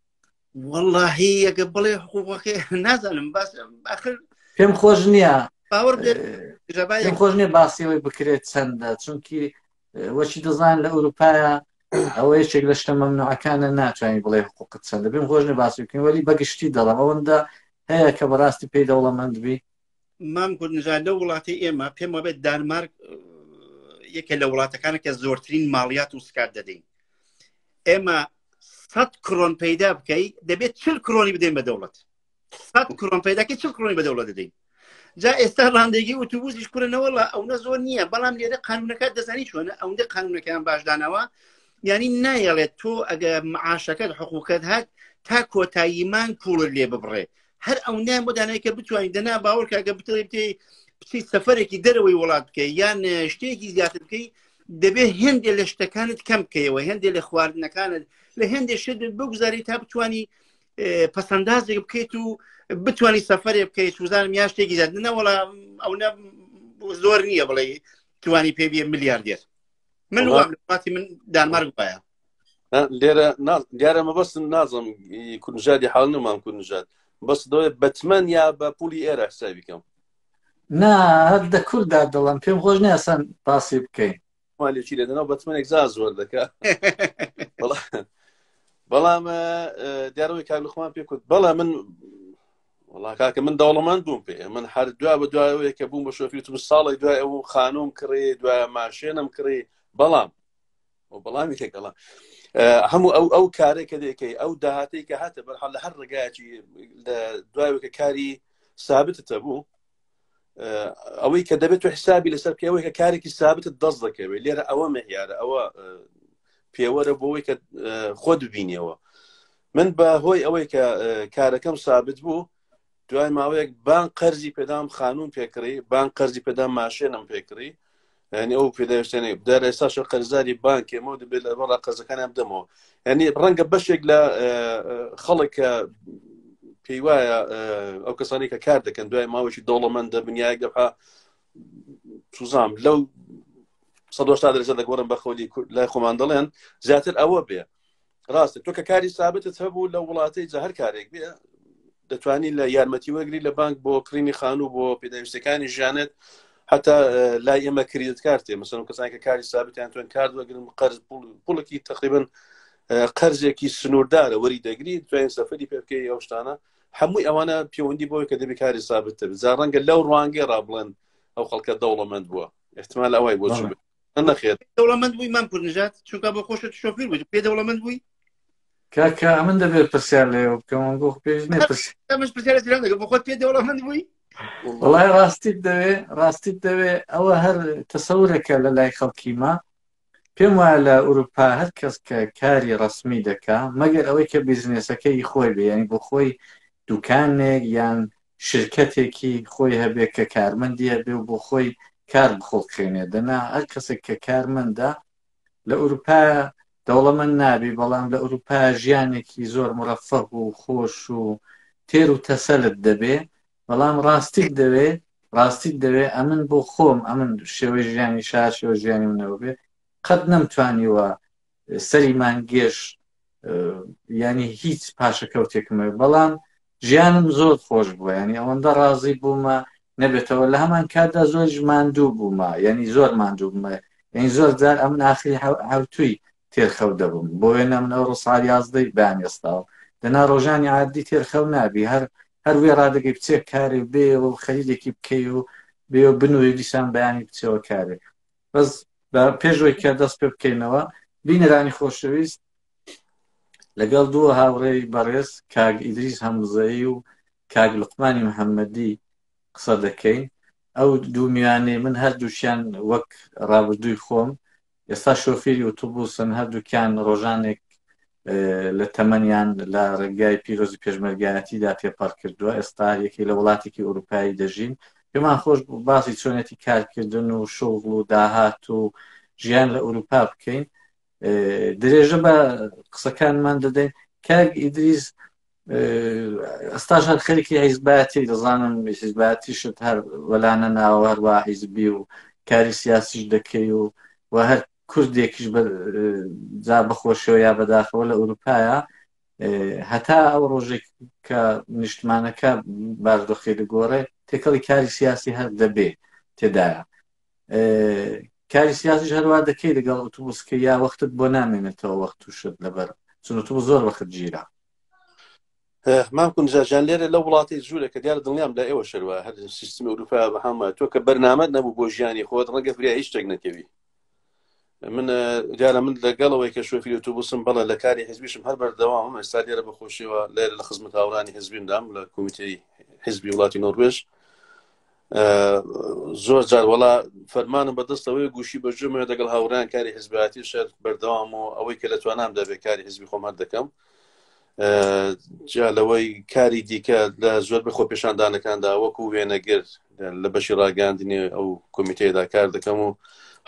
واللهی ئەگە بڵێ حقوقەکەی نازانم باس ئاخر پێم خۆش نییە باوەڕ پێم خۆش نییە باسیەوەی بکرێت چەندە چونکی وەچی دەزان لە ئەوروپایە ئەوە یەکێک لە شتە مەمنوعەکانە ناتوانین بڵێ حقوقت چەندە پێم خۆش نییە باسی بکەین وەلی بەگشتی دەڵم ئەوەندە هەیە کە بەڕاستی پێی دەوڵەمەند بی مام کوردنجان لە وڵاتی ئێمە پێم وابێت دانمارک یەکێک لە وڵاتەکانە کە زۆرترین ماڵیات و سکات دەدەین ئێمە 100 کڕۆن پەیدا بکەی دەبێت 40 کڕۆنی بدەین بە دەوڵەت 100 کڕۆن پەیداکەی 40 کڕۆنی بە دەوڵەت دەدەین جا ئێستا ڕاندێکی ئۆتۆبوسیش کوڕنەوە لە ئەوە زۆر نییە بەڵام لێرە قانونەکە دەزانی چۆنە ئەوەندە قانونەکەیان باشدانەوە یعنی نایەڵێت تۆ ئەگە معاشەکەت حقوقەت هات تا کۆتاییمان پوڵت لێ ببڕێ هەر ئەوەندەیان بۆ دانایکە بتوانین دەنا باوەڕ کە ئەگە بچیت سەفەرێکی دەرەوەی وڵات بکەی یان شتێکی زیاتر بکەی دەبێت هێندێ لە شتەکانت کەم بکەیەوە هێندێ لە خواردنەکانت لە هێندێ شت بگوزاری تا بتوانی پەسەندازێک بکەیت و بتوانی سەفەرێ بکەیت وزانم یا شتێکی زیات نەوەڵا ئەوە زۆر نییە بڵێ توانی پێ بێ ملیاردێر من وڵاتی من دانمارک وایە لێرە دیارە مەبەستم نازم کوردنژادی حاڵ نەمان کوردنژاد بەس دەوێت بەتمەن یا بە پولی ئێرە حسابی بکەم نا هەر دە کووردا دەڵم پێم خۆش نییە ئەسان باسی بکەین مالێکی لێدەنەوە بەتمەنێک زار زۆر دەکات بەڵام دیارەوەی کاگلوخمان پێ کوت بەڵێ من وڵا کاکە من دەوڵەمەند بووم پێ من هەر دوای بە دوایەوەی کە بووم بە شۆفێری ئۆتۆبوس ساڵێک دوای ئەو خانووم کڕێ دوای ماشێنم کڕێ بەڵام بەڵامی تێکەڵا هەموو ئەو کارێک کە دەکەی ئەو داهاتەی کە هاتە بەرحەڵ لە هەر ڕێگایەکی لە دوایەوەی کە کاری سابتتە بوو ئەوەی کە دەبێت و حسابی لەسەر پێوەی کە کارێکی سابتت دەست دەکەوێت لێرە ئەوە مەهیارە ئەوە پێوەرە بۆەوەی کە خۆت ببینیەوە من بە هۆی ئەوەی کە کارەکەم سابت بوو دوای ماوەیەک بان قەرزی پێدام خانوم پێکڕی بان قەرزی پێدام ماشێنم پێکڕی ینی ئەو پێداویستێنێ دەر ئێستاش قەرزداری بانکێمەوە دەبێت لە بەڕا قەرزەکانیان بدەمەوە ینی ڕەنگە بەشێک لە خەڵک کە پێی وایە ئەو کەسانی کە کار دەکەن دوای ماوەیەکی دەوڵەمەندە بنیایەک دەبها سوزام لەو 180 دەگۆڕم بە خۆلی لای خۆمان دەڵێن زیاتر ئەوە بێ ڕاستە تۆ کە کاری سابتت هەبوو لە وڵاتەی جە هەر کارێک بێ دەتوانی لە یارمەتی وەرگری لە بانک بۆ کڕینی خانوو بۆ پێداویستەکانی ژیانت حتا لای ئێمە کریدت کارتێ مەسەڵەن کەسانی کە کاری سابتیان توێن کار وەرگن قەرز پوڵێکی تقریبا قەرزێکی سنووردارە وەری دەگری توانین سەفەری پێ بکەی ئەو شتانە هەمووی ئەوانە پەیوەندی بۆی کە دەبی کاری سابت بێت جا ڕەنگە لەو ڕوانگەی ڕابڵێن ئەو خەڵکە دەوڵەمەند بووە احتمال ئەوەی بۆ نەخێت دەوڵەمەند بووی مام کوردنژاد چونکە بە خۆشت شۆفیر بووی پێ دەوڵەمەند بووی کاکە ئەمن دەبێت پرسیار لێەوە بکەم بۆ پێش نێ مش پرسیارە سلام دەکەم بۆ خۆت پێ دەوڵەمەند بووی وڵای ڕاستیت دەوێ ئەوە هەر تەسەورێکە لە لای خەڵکیمە پێم وایە لە ئوروپا هەر کەس کە کاری ڕسمی دەکا مەگەر ئەوەی کە بیزنێسەکەی خۆی بێ ینی بۆ خۆی دوکانێک یان شرکەتێکی خۆی هەبێت کە کارمەندی هەبێ و بۆ خۆی کار بخۆڵکێنێ دەنا هەر کەسێک کە کارمەندە لە ئوروپا دەوڵەمەند نابی بەڵام لە ئوروپا ژیانێکی زۆر مرەفەق و خۆش و تێر و تەسەلت دەبێ بەڵام ڕاستیت دەوێ ئەمن بۆ خۆم ئەمن شێوەی ژیانی شار شێوە ژیانی منەوە بێ قەت نەمتوانیوە سەریمان گێش ینی هیچ پاشەکەوتێکمە بەڵام ژیانم زۆر خۆش بووە ینی ئەوەندە ڕازی بوومە نەبێتەوە لە هەمان کاتدا زۆر ماندوو بوومە ینی زۆر ماندوو بوومە یعنی زۆر جار ئەمن ئاخری هەوتووی تێرخەو دەبووم بۆ وێنە من ئەو ڕۆسال 11 بانێستاوە دەنا ڕۆژانی عادی تێرخەو نابی هەر وێ ڕادەگەی بچێت کاری بێ و خەریدێکی بکەی و بێ و بنووی دیسان بەیانی بچەوە کارێک بەس پێشەوەی کە دەست پێ بکەینەوە بینەرانی خۆشەویست لەگەڵ دووە هاوڕێی بەڕێز کاگ ئیدریس هەمزەیی و کاگ لوقمانی محەممەدی قسە دەکەین ئەو دوو میوانێ من هەردووشیان وەک ڕابردووی خۆم ئێستا شۆفێری ئۆتۆبوسن هەردووکیان ڕۆژانێک لە تەمەنیان لە ڕێگای پیرۆزی پێشمەرگایەتیدا تێپەڕ کردووە ئێستا یەکی لە وڵاتێکی ئوروپایی دەژین پێمان خۆش باسی چۆنێتی کارکردن و شغڵ و داهات و ژیان لە ئوروپا بکەین درێژە بە قسەکانمان دەدەین کاگ ئیدریس ئەستاش هەر خەریکی حیزباتی دەزانم حیزباتیشت هەر وەلانە ناوە هەروە حیزبی و کاری سیاسیش دەکەی و هەر کوردێکیش جا بەخۆشەوە یا بەداخەوە لە ئوروپایە هەتا ئەو ڕۆژێک کە نیشتمانەکە باردۆخی دەگۆڕێ تێکەڵی کاری سیاسی هەر دەبێ تێدایە کاری سیاسیش هەروە دەکەی لەگەڵ ئۆتۆبوسکە یا وەختت بۆ نامێنێتەوە وەخت تووشت لەبەر چون ئۆتۆبوس زۆر وەخت گیرە مام کون جان لێرە لە وڵاتی جوورێکە دیارە دڵنیام لە ئێوە شەروە هەر سیستمی ئوروپا بە هەمە تۆ کە بەرنامە نەبوو بۆ ژیانی خۆت ڕەنگە فریا هیچ شتێک نەکەوی من دیارە من لەگەڵەوەی کە شۆفێری ئۆتۆبوسم بەڵێ لە کاری حیزبیشم هەر بەردەوام ئێستا لێرە بەخۆشیەوە لێرە لە خزمەت هاوڕانی حیزبیمدام لە کۆمیتەی حیزبی وڵاتی نۆروێژ زۆر جار وەڵا فەرمانم بەدەستەوەی گوشی بەجێمە دەگەڵ هاوڕان کاری حیزباتی شەر بەردەوام و ئەوەی کە لە توانام دەبێت کاری حیزبی خۆم هەر دەکەم جا لەوەی کاری دیکە لە زۆر بە خۆپێشاندانەکاندا وەکو وێنەگر لە بەشی ڕاگەاندنی ئەو کۆمیتەیەدا کار دەکەم و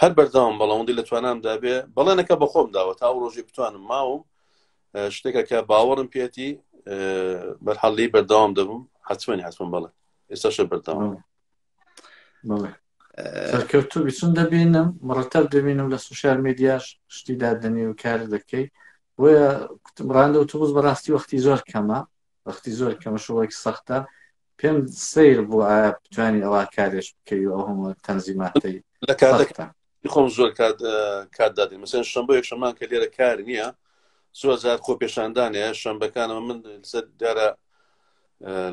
هەر بەردەوام بەڵاوندی لە توانام دابێ بەڵێنەکە بە خۆم داوە تا ئەو ڕۆژی بتوانم ماوم شتێکە کە باوەڕم پێێتی بەرحەڵی بەردەوام دەبووم حتممە بەڵێ ئێستاشە بەردەوام سەرکەوتوو بیچون دەبینم مڕەتەب دەبینم لە سوشال میدیاش شتی دادنی و کار دەکەی بۆیە ڕاندە ئۆتۆبوس بەڕاستی وەختی زۆر کەمە وەختی زۆر کەمە شوەیەکی سەختە پێم سیر بوو ئایا بتوانین ئەوە کارێش بکەی و ئەو هەموو تەنزیماتەی لە کاتەکە خۆم زۆر کات دادین مەسەن شەمبۆ یەکشەمان کە لێرە کار نییە زۆر زار خۆپێشاندانێ شەمبەکانەوە من لەسەر دیارە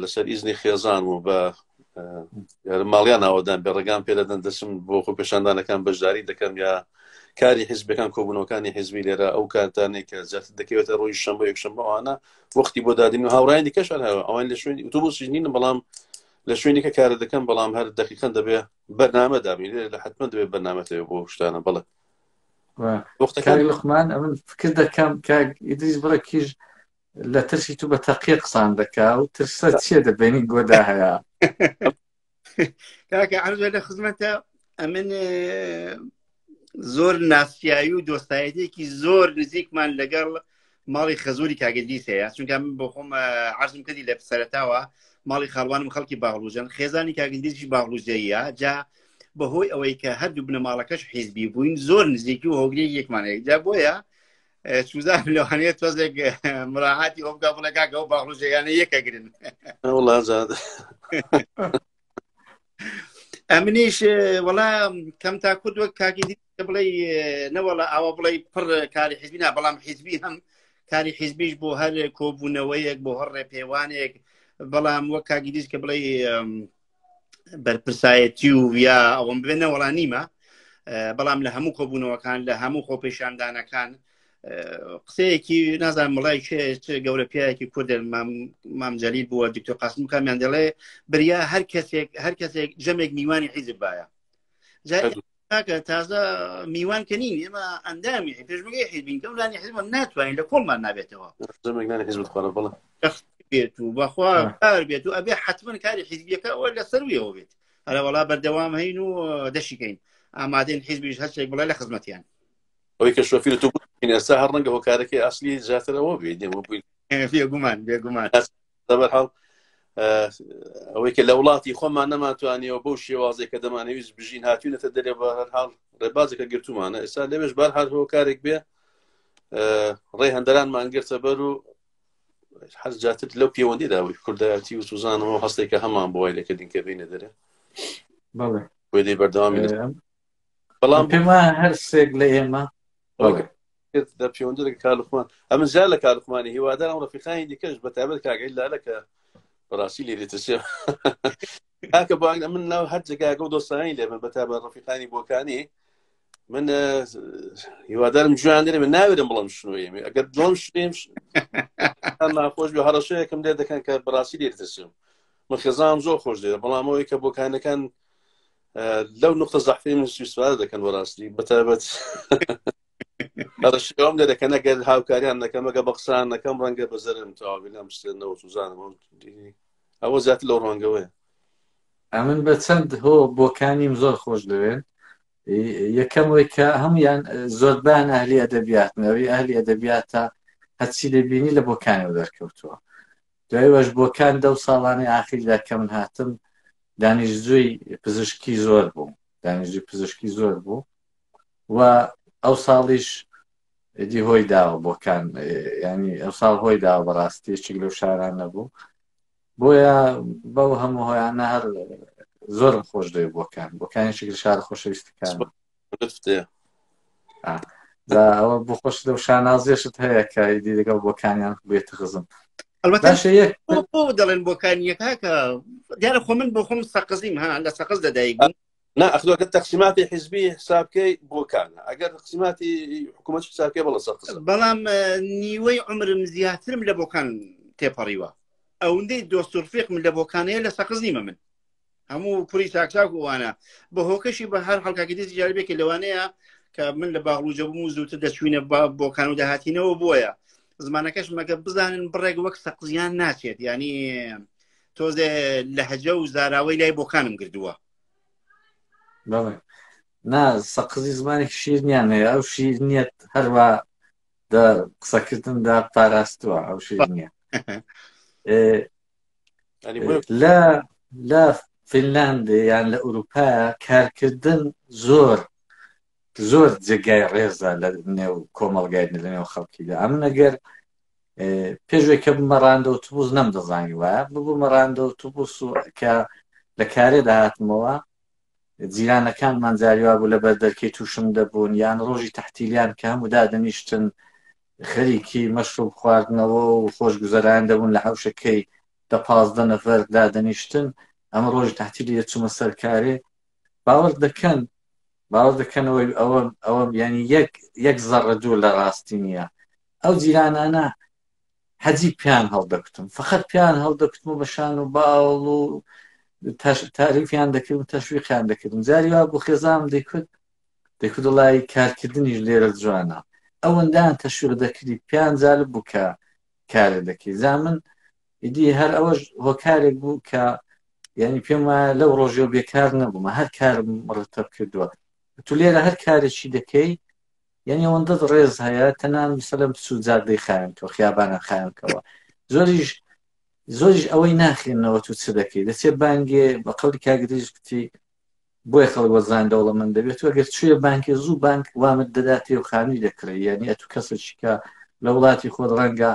لەسەر ئیزنی خێزان و بە ماڵیان ئاوادان بێ ڕێگان پێدەدەن دەچم بۆ خۆپێشاندانەکان بەشداری دەکەم یا کاری حیزبەکان کۆبوونەوەکانی حیزبی لێرە ئەو کاتانێک کە زیاتر دەکەوێتە ڕۆژی شەمبۆ یەکشەمبە ئەوانە وەختی بۆ دادین و هاوڕایان دیکەش ئەوان لە شوێنی ئۆتۆبوسی نین بەڵام لە شوێنی کە کارە دەکەم بەڵام هەر دقیقەن دەبێ بەرنامە دابین لە حتممە دەبێت بەرنامە لێ بۆ شتانە بەڵێ کاگ لوقمان ئەمن فکر دەکەم کاگ ئیدریس بڕە کیژ لە ترسی تو بە تەقیە قسان دەکا و ترسە چیە دەبێنی گۆدا هەیە کاکە عەرزە لە خزمەتە ئەمن زۆر ناسیایی و دۆستایەتێکی زۆر نزیکمان لەگەڵ ماڵی خەزوری کاگەدیس هەیە چونکە من بۆ خۆم عەرزم کردی لە سەرەتاوە ماڵی خاڵوانم خەڵکی باغلوجن خێزانی کاگەدیسیش باغلوجەیە جا بەهۆی ئەوەی کە هەردوو بنەماڵەکەش حیزبی بووین زۆر نزیکی و هۆگری یەکمانەیە جا بۆیە سوزان لەوانەیە تۆزێک مراعاتی ئەو بکا بڵێ کاکە ئەو باغلوجەیانە یەکەگرن وەڵا زاد ئەمنیش وەڵا کەم تا کورد وەک کاکی دی بڵێ نەوەڵا ئەوە بڵێ پڕ کاری حیزبی نا بەڵام حیزبی هەم کاری حیزبیش بۆ هەر کۆبوونەوەیەک بۆ هەر ڕێپێوانێک بەڵام وەک کاکی دیش کە بڵێ بەرپرسایەتی و یا ئەوەم بێنە وەڵا نیمە بەڵام لە هەموو کۆبوونەوەکان لە هەموو خۆپێشاندانەکان قسەیەکی نازانم وڵای گەورە پیاەکی کورد مام جەلیل بووە دکتۆر قاسم کامیان دەڵێ بریا هەر کەسێک ژەمێک میوانی حیزب باە کە تازە میوان کە نین ئێمە ئەندامی پێشمەگەی حیزبین کەم لانی حیزب ناتوانین لە کۆڵمان نابێتەوە بێت و بەخوا کار بێت و ئەبێ حتمما کاری حیزبیەکە ئەوە لە سەرویەوە بێت هەرە وەڵا بەردەوام هەین و دەشیکەین ئامادەین حیزبیش هەرچێک بڵێ لە خزمەتیان ئەوەی کە شۆفیر تو ئێستا هەر ڕەنگە هۆکارەکەی ئەسلی زیاترەوە بێت بێگومان بەرحاڵ ئەوەی کە لە وڵاتی خۆمان نەماتوانیەوە بەو شێوازێک کە دەمانەویست بژین هاتوونەتە دەرێ بە هەرحاڵ ڕێبازێکە گرتومانە ئێستا لەوێش بەرحال هۆکارێک بێ ڕێ هەندەرانمان گرتە بەر و هەر جاتر لەو پەیوەندی داوی کوردایەتی و سوزانەوە هەستێکە هەمان بۆ وای لەکە دینکە بینە دەرێ بۆی بەردەوامی بەڵام پێما هەرسێک لە ئێمە دە پەیوەندی کارلوخمان ئەمن زیاد لە کارلوخمانی هیوادارم ڕەفیقانی دیکەش بەتایبەت کاگەی لالەکە بەڕاستی لێرێتە سێ کاکە بۆ من ناو هەر جگاگە و دۆستانی لێ من بەتابەت ڕەفیقانی بۆکانی من هیوادارم جویان دێنێ من ناوێرم بڵم شنوێمی ئەگەر دڵم شوێم ناخۆش بێ هەڕەشەیەکم لێ دەکەن کە بەڕاستی لێرێتە سێم من خێزانم زۆر خۆش دێت بەڵام ئەوەی کە بۆکانەکان لەو نقطە زەحفی من سویسوارە دەکەن بەڕاستی بەتابەت هەڕەشەوەم لێ دەکەن ئەگەر هاوکاریان نەکەم ئەگە بە قسان نەکەم ڕەنگە بەزەرم تەواوی لەم شتێنەوە سوزانم ئەوە زیاتر لەو ڕەنگەوەیە ئەمن بە چەند هۆ بۆکانیم زۆر خۆش دەوێن یەکەمەوەی کە هەمویان زۆربیان ئەهلی ئەدەبیاتنەوەی ئەهلی ئەدەبیاتە هەچی دەبینی لە بۆکانەوە دەرکەوتووە دوایەوەش بۆکان 10 ساڵانەی ئاخریدا کە من هاتم دانیشتجووی پزیشکی زۆر بوو و ئەو ساڵیش دی هۆی داوە بۆکان ینی ئەو ساڵ هۆی داوە بەڕاستیەکی لەو شاران نەبوو بۆیە بەو هەموو هۆیانە هەر زۆرم خۆش دەوێت بۆکانێکی شار خۆشەویستەکان ئەوە بۆ خۆش لەو شانازیێشت هەیە کە دی لەگەڵ بۆکانیان بێتە خزم دەڵێن بۆکانیەکە کە دیارە خۆ من بۆ خۆم سەقزیم لە سەقز دەدایک نا ئەخدوەکە تەقسیماتی حیزبی حسابکەی بۆکانە ئەگەر تەقسیماتی حکوومەت حسابکەی بەڵە سەقز بەڵام نیوەی عمرم زیاترم لە بۆکان تێپەڕیوە ئەوەندەی دۆستورفیقم لە بۆکانەیە لە سەقز نیمە من هەموو کوری چاکچاک وانە بە هۆکەشی بە هەر هەڵکاکی دیزی جاربێکی لەوانەیە کە من لە باغڵوجە بووم و زووتر دەچوینە بۆکان و داهاتینەوە بۆیە زمانەکەش مەگە بزانن بڕێک وەک سەقزیان ناچێت ینی تۆزێ لەهەجە و زاراوەی لای بۆکانم کردووە نا سەقزی زمانێکی شیرنیان هەیە ئەو شیرنیەت هەروە قسەکردندا پاراستووە ئەو شیرنیە لە فینلاندی یان لە ئوروپا کارکردن زۆر جێگای ڕێزە لە نێو کۆمەڵگای لە نێو خەڵکیدا ئەمن ئەگەر پێشوەی کە بمەڕاندە ئۆتۆبوس نەمدەزانی وایە ببوو مەڕاندە ئۆتۆبوس و کە لە کارێ داهاتمەوە جیرانەکانمان جاریوا بوو لە بەردەرکەی تووشم دەبوون یان ڕۆژی تەحتیلیان کە هەموو دادەنیشتن خەریکی مەشروب خواردنەوە و خۆشگوزەران دەبوون لە حەوشەکەی 10-15 نەفەر دادەنیشتن ئەمە ڕۆژی تەحتیلی دەچوومە سەرکارێ باوەڕ دەکەن ئەوە ینی یەک زەڕە دوو لە ڕاستی نییە ئەو جیرانانە حەجی پیان هەڵدەکوتم فقط پیان هەڵدەکوتم و بەشان و باوڵ و تاریفیان دەکرد و تەشویقیان دەکردم جاری وا بۆ خێزام دەیکوت وڵای کارکردنیش لێرە جوانە ئەوەندان تەشویق دەکردی پیان جالب بوو کە کارێ دەکەی زامن ئیدی هەر ئەوەش هۆکارێک بوو کە یعنی پێم وایە لەو ڕۆژێ بێکار نەبوومە هەر کارم ڕتەب کردووە تو لێرە هەر کارێکی دەکەی یعنی ئەوەندە ڕێز هەیە تەنان مثلەن بچوو جادەی خایەنکەوە خیابانە خایەنکەوە زۆریش ئەوەی ناخێنەوە تو چ دەکەی دەچێت بانگێ بە قەولی کاگدریش کتی بۆی خەڵک وەزان دەوڵەمەند دەبێت و ئەگەر چوویە بانکێ زوو بانک وامت دەداتێ و خانی دەکڕی یعنی ئەتو کەسێکی کە لە وڵاتی خۆت ڕەنگە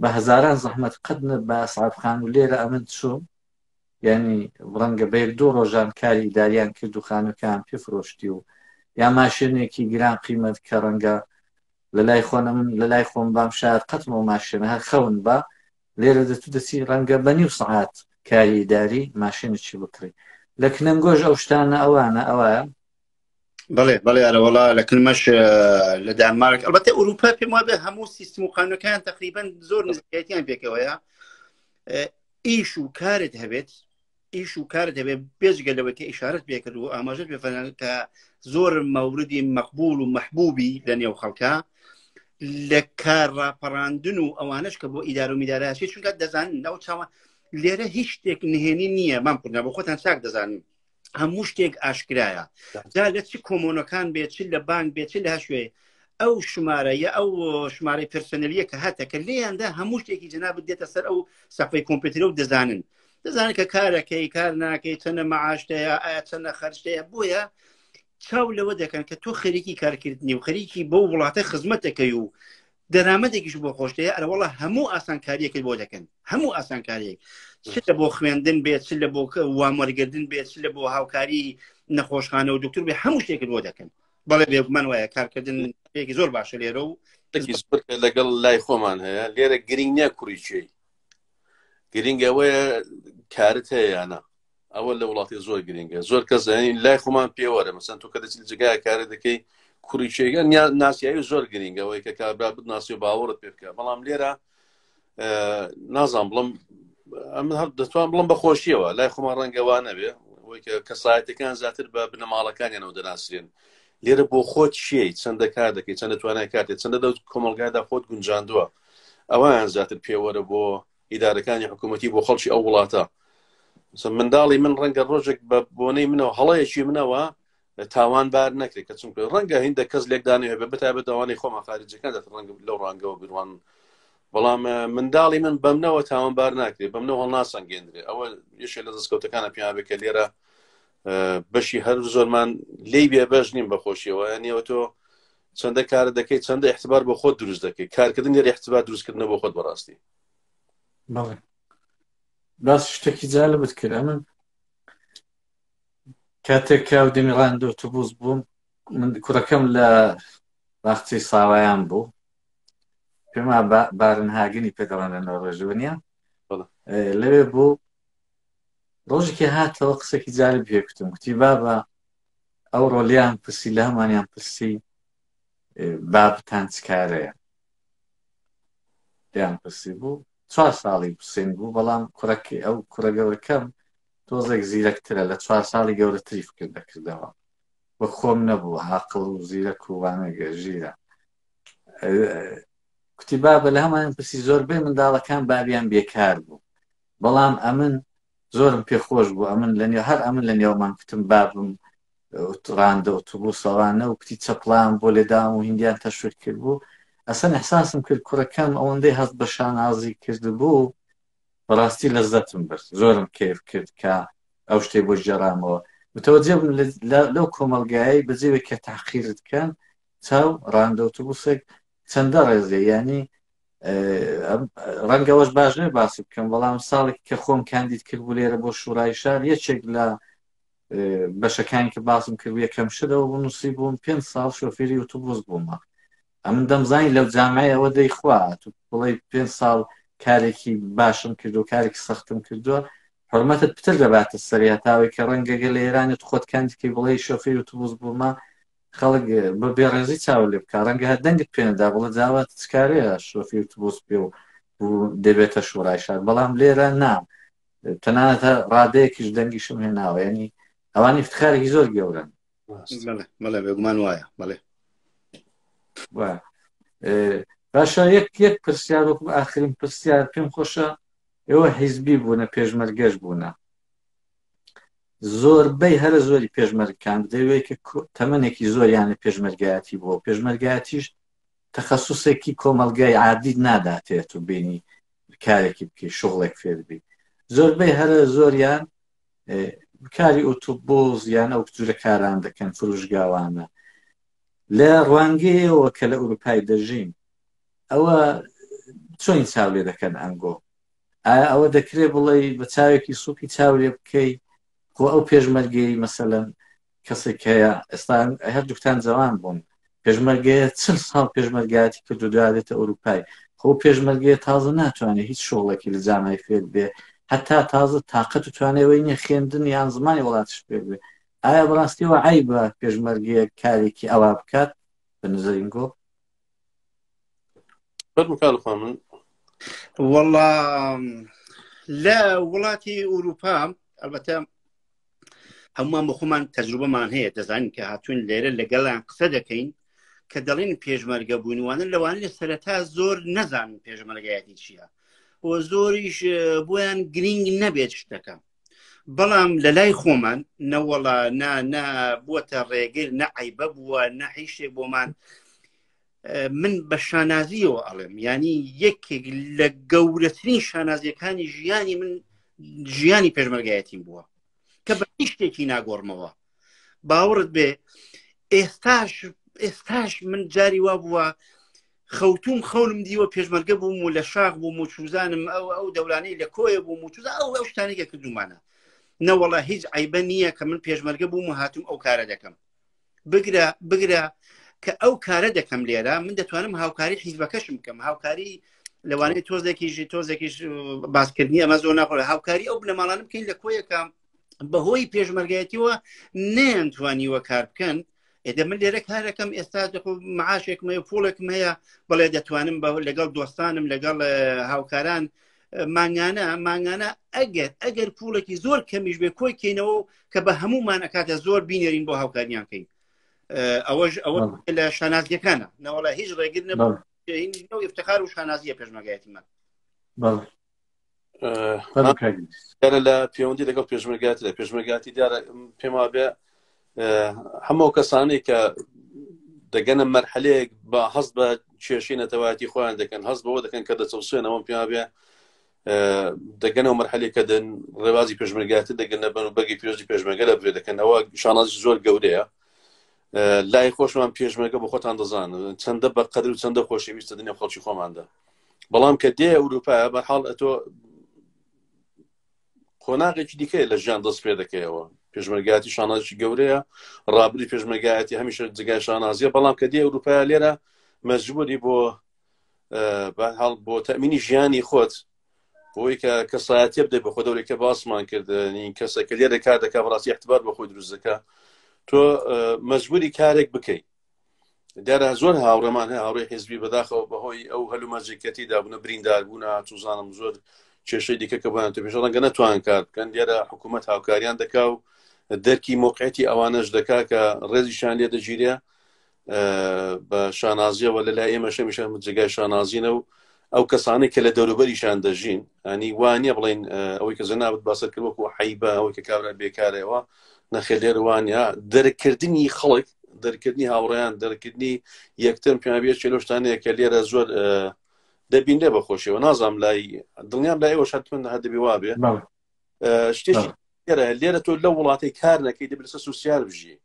بە هەزاران زەحمەت قەدنە بە سعابخان و لێرە ئەمن چوو یعنی ڕەنگە بە 1-2 ڕۆژان کاری ئیداریان کرد و خانووەکان پێفرۆشتی و یا ماشێنێکی گران قیمەت کە ڕەنگە لەلای خۆنە من لەلای خۆم بام شاید قەتمەوە ماشێنە هەر خەون بە لێرە دەتو دەچی ڕەنگە بە 9 سەعات کاری ئیداری ماشێنێکی بکڕی لە کنەنگۆژ ئەو شتانە ئەوە بەڵێ بەڵێ ئەرەوەڵا لە کلمەش لە دانمارک ئەلبەتە ئەوروپا پێم وابێ هەموو سیستم و قانونەکان تقریبا زۆر نزیکەتیان پێکەوەیە ئیش و کارت هەبێت ئیش و کارت هەبێت بێجگە لەوەی کە ئیشارەت پێکرد و ئاماژەت پێفەران کە زۆر مەوردی مەقبول و مەحبوبی لە نێو خەڵکە لە کار ڕاپەڕاندن و ئەوانش کە بۆ ئیدار و میدارەشی چونکە دەزانن ئەو چاوە لێرە هیچ شتێک نهێنی نییە مام کوردنا بۆ خۆتان چاک دەزانن هەموو شتێک ئاشکرایە جا لە چی کۆمۆنەکان بێت چ لە بانک بێت چ لە هەشوێ ئەو شمارەیە ئەو شمارەی پرسنەلیە کە هاتە کە لێیاندا هەموو شتێکی جەنابەت دێتە سەر ئەو سەفەی کۆمپیوتەرە و دەزانن کە کارەکەی کار ناکەی چەندە مەعاشتەیە ئایا چەندە خەرجتەیە بۆیە چاو لەوە دەکەن کە تۆ خەریکی کارکردنی و خەریکی بۆ وڵاتە خزمەتەکەی و دەرامەتێکیش بۆ خۆشتەیە ئەرەوەڵا هەموو ئاسانکاریەکەت بۆ دەکەن هەموو ئاسانکاریەک چ لە بۆ خوێندن بێت چ لە بۆ وامەرگردن بێت چ لە بۆ هاوکاری نەخۆشخانە و دکتور بێ هەموو شتێکت بۆ دەکەن بەڵێ بێگومان وایە کارکردن شتێکی زۆر باشە لێرە و لەگەڵ لای خۆمان هەیە لێرە گرنگ نییە کوڕیچێ گرنگ ئەوەیە کارت هەیە یانە ئەوە لە وڵاتی زۆر گرنگە زۆر کەس لای خۆمان پێوەرە مەسەن تۆ کە دەچیت جگای کارە دەکەی کوڕیچێگە ناسیایی زۆر گرنگەوەی کە کابرا بناسی و باوەڕت پێ بکە بەڵام لێرە نازان بڵم دەتوان بڵم بەخۆشیەوە لای خۆمان ڕەنگەوانە بێ ئەوەی کە کەسایەتەکان زیاتر بە بنەماڵەکانیانەوە دەناسرێن لێرە بۆ خۆت چیەی چەندە کار دەکەی چەندە توانای کاتێت چەندە دەوت کۆمەلگایدا خۆت گونجاندووە ئەویان زیاتر پێوەرە بۆ ئیدارەکانی حکوومەتی بۆ خەڵکی ئەو وڵاتە منداڵی من ڕەنگە ڕۆژێک بە بۆنەی منەوە هەڵەیەکی منەوە تاوانبار نەکرێت کە چونکە ڕەنگە هیندە کەس لێکدانی هەبێ بەتابێت ئەوانەی خۆمان خارجەکان دەت ڕەنگە لەو ڕەنگەوە بڕوان بەڵام منداڵی من بەمنەوە تاوانبار ناکرێت بەمنەوە هەڵناسەنگێنرێت ئەوە یەکێک لە دەستکەوتەکانە پێیان بێت کە لێرە بەشی هەر زۆرمان لێی بێ بەش نیم بەخۆشیەوە یانیەوە تۆ چەندە کارە دەکەیت چەندە احتیبار بۆ خۆت دروست دەکەیت کارکردن لێرە احتیبار دروستکردنە بۆ خۆت بەڕاستی بەڵێ باس شتێکی جالبت کرد ئەمن کاتێک کاو دەمیڕاند ئۆتۆبوس بووم من کوڕەکەم لە باخچەی ساوایان بوو پێما بارنهاگنی پێدەڵێنەوە ڕێژوانیە لەوێ بوو ڕۆژێکی هاتەوە قسێکی جالب پێ کوتم کوتی بابە ئەو ڕۆلیان پرسی لە هەمانیان پرسی بابتان چ کارەیە دیان پرسی بوو 4 ساڵی پرسین بوو بەڵام کوڕەکەی ئەو کوڕە گەورەکەم تۆزێک زیرەکترە لە 4 ساڵی گەورەتری فکر دەکردەوە بە خۆم نەبوو عاقڵ و زیرەک و وانەگە ژیرە کوتی بابە لە هەمان پرسی زۆربەی منداڵەکان باویان بێکار بوو بەڵام ئەمن زۆرم پێخۆش بوو ئەمن لە نێو هەر ئەمن لە نێومان کوتم بابم ڕاندە ئۆتۆبوسەوانە و کوتی چەپڵام بۆ لێدام و هیندیان تەشویق کرد بوو ئەسەن ئەحساسم کرد کوڕەکەم ئەوەندەی هەست بە شانازی کرد بوو بەڕاستی لەزەتم برد زۆرم کێف کرد کە ئەو شتێ بۆ ژێڕامەوە متەوەجێ بووم لەو کۆمەلگایە بەجێوێک کە تاقیرت کەن چاو ڕاندە ئۆتۆبوسێک چەندە ڕێزێ ینی ڕەنگەوەش باش نێ باسی بکەم بەڵام ساڵێکی کە خۆم کاندید کرد بوو لێرە بۆ شوڕای شار یەکێک لە بەشەکانی کە باسم کرد یەکەم شتەوە بوو نووسی بووم 5 ساڵ شۆفێری ئۆتۆبوس بوومە ئەمن دەمزانی لەو جامعەیە ئەوە دەیخوا تو بڵێ 5 ساڵ کارێکی باشم کردو کارێکی سەختم کردووە حرمەتت پتر دەباتە سەری هەتاوی کە ڕەنگەگە لە ئێرانت خۆت کاندیدکەی بڵێ شۆفێری ئۆتۆبوس بوومە خەڵک بە بێڕێزی چاو لێ بکە ڕەنگە هەر دەنگت پێنەدا بڵێ جاوات چ کارەیە شۆفێری ئۆتۆبوس پێ و دەبێتە شوڕای شار بەڵام لێرە نام تەنانەت ڕادەیەکیش دەنگیشم هێناوە ینی ئەوانی افتخارێکی زۆر گەورن بەڵێ بێگومان وایە بەڵێ باشە یەک پرسیار وەکو ئاخرین پرسیار پێم خۆشە ئێوە حیزبی بوونە پێشمەرگەش بوونە زۆربەی هەرە زۆری پێشمەرگەکان دەوێت کە تەمەنێکی زۆریانە پێشمەرگایەتی بووە پێشمەرگایەتیش تەخەسوسێکی کۆمەلگای عادی ناداتێت و بینی کارێکی بکەی شغڵێک فێربی زۆربەی هەرە زۆریان کاری ئۆتۆبۆس یان ئەو جورە کاران دەکەن فروشگاوانە لە ڕوانگەیەوە کە لە ئەوروپای دەژین ئەوە چۆن چاو لێ دەکەن ئەنگۆ ئایا ئەوە دەکرێت بڵێ بە چاوێکی سوپی چاو لێ بکەی خۆ ئەو پێشمەرگەی مەسەلەن کەسێک هەیە ئێستا هەر دوکتان جوان بوون پێشمەرگەیە 40 ساڵ پێشمەرگایەتی کرد و دوادێتە ئەوروپای خۆ پێشمەرگەیە تازە ناتوانێت هیچ شغڵێکی لە جامای فێر بێ هەتا تازە تااقەت و توانێەوەی نیە خوێندن یان زمانی وڵاتش پێ بێ ئایا بڕاستیەوە عیبە پێشمەرگەیە کارێکی ئەوا بکات بە نظرینگۆ؟ فەرموکارخوا من والله لا وڵاتی ئوروپا ئەلبەتە هەمومان بە خۆمان تەجروبەمان هەیە دەزانین کە هاتوون لێرە لەگەڵیان قسە دەکەین کە دەڵێن پێشمەرگە بوونیوانە لەوانە لە سەرەتا زۆر نەزانن پێشمەرگایەتی چییە و زۆریش بۆیان گرنگ نەبێت شتەکە بەڵام لە لای خۆمان نەوەڵا نا بووەتە ڕێگر نەعیبە بووە نەحیشێک بۆمان من بە شانازیەوە ئەڵێم ینی یەکێک لە گەورەترین شانازیەکانی ژیانی من ژیانی پێشمەرگایەتیم بووە کە بە هیچ شتێکی ناگۆڕمەوە باوەڕت بێ ئێستاش من جاری وا بووە خەوتوم خەونم دیوە پێشمەرگە بووم و لە شاخ بووم و چوزانم ئەو دەولانەی لە کۆیە بووم و چوزان ئەو شتانێکە کردومانە نەوەڵا هیچ عیبە نییە کە من پێشمەرگە بووم و هاتووم ئەو کارە دەکەم بگرە کە ئەو کارە دەکەم لێرە من دەتوانم هاوکاری حیزبەکەشم بکەم هاوکاری لەوانەیە تۆزێکیش باسکردنی ئەمە زۆر ناخۆڵە هاوکاری ئەو بنەماڵانە بکەین لە کۆیەکە بەهۆی پێشمەرگایەتیەوە نەیانتوانیوە کار بکەن ئێدە من لێرە کارەکەم ئێستا معاشێکم هەیە پوڵێکم هەیە بەڵێ دەتوانم لەگەڵ دۆستانم لەگەڵ هاوکاران مانگانە ئەگەر پوڵێکی زۆر کەمیش بێ کۆی کەینەوە کە بە هەمومان ئەکاتە زۆر بینێرین بۆ هاوکاریان کەین ئەوە لە شانازیەکانە نەوەڵا هیچ ڕێگر نەبوو افتخار و شانازیە پێشمەرگایەتیمان لە پەیوەندی لەگەڵ پێشمەرگاتی لە پێشمەرگاتی دیارە پێم وابێ هەموو کەسانی کە دەگەنە مەرحەلەیەک بە هەست بە کێشەی نەتەوایەتی خۆیان دەکەن هەست بەوە دەکەن کە دەچەوسێنەوە پێم وابێ دەگەنەوە مەرحەلەیە کە ڕێوازی پێشمەرگاتی دەگەنە بەن و بەرگی پێشی پێشمەرگە لە بێ دەکەن ئەوە شانازی زۆر گەورەیە لای خۆشمان پێشمەرگە بە خۆتان دەزانن چەندە بەقەدر و چەندە خۆشەویستە دنیا خەڵکی خۆماندا بەڵام کە دێ ئەوروپایە بەرحاڵ ئەتۆ خۆناغێکی دیکەیە لە ژیان دەست پێ دەکەیەوە پێشمەرگایەتی شانازی گەورەیە ڕابردی پێشمەرگایەتی هەمیشە جگای شانازیە بەڵام کە دێ ئەوروپایە لێرە مەجبوری بۆ تەمینی ژیانی خۆت بۆی کە کەسایەتیە بدەیت بە خۆ دەورێکە باسمان کردنی کەسێکە لێرە کار دەکات بەڕاستی احتیبار بە خۆی دروست دەکات تۆ مەجبوری کارێک بکەیت دیارە زۆر هاوڕێمان هەیە هاوڕێی حیزبی بەداخەوە بەهۆی ئەو هەلومەرجێکەتی دابوونە برینداربوون توزانم زۆر کێشەی دیکە کە بۆیان تۆ پێشەڵەنگە نەتوان کار بکەن دیارە حکوومەت هاوکاریان دەکا و دەرکی موقعیتی ئەوانەش دەکا کە ڕێزیشان لێ دەگیرێ بە شانازیەوە لە لای ئێمە شەمیشە جگای شانازینە و ئەو کەسانێک کە لە دەوروبەریشان دەژین ئەنی وانە بڵین ئەوەی کە زەنابەت باسە کرد وەکو حیبە ئەوەی کە کابرا بێکارەوە نەخێلێر وانە دەرکردنی خەڵک دەرکردنی هاوڕێیان دەرکردنی یەکتر پیاوێت چێلۆشتانەیە کە لێرە زۆر دەبین لێ بەخۆشیەوە نازام لای دڵنیام لای ئەوە شتمن هەدەبی وابێ شتێکی لێرە تۆ لە وڵاتی کار نەکەی دەبێت سوسیال بژی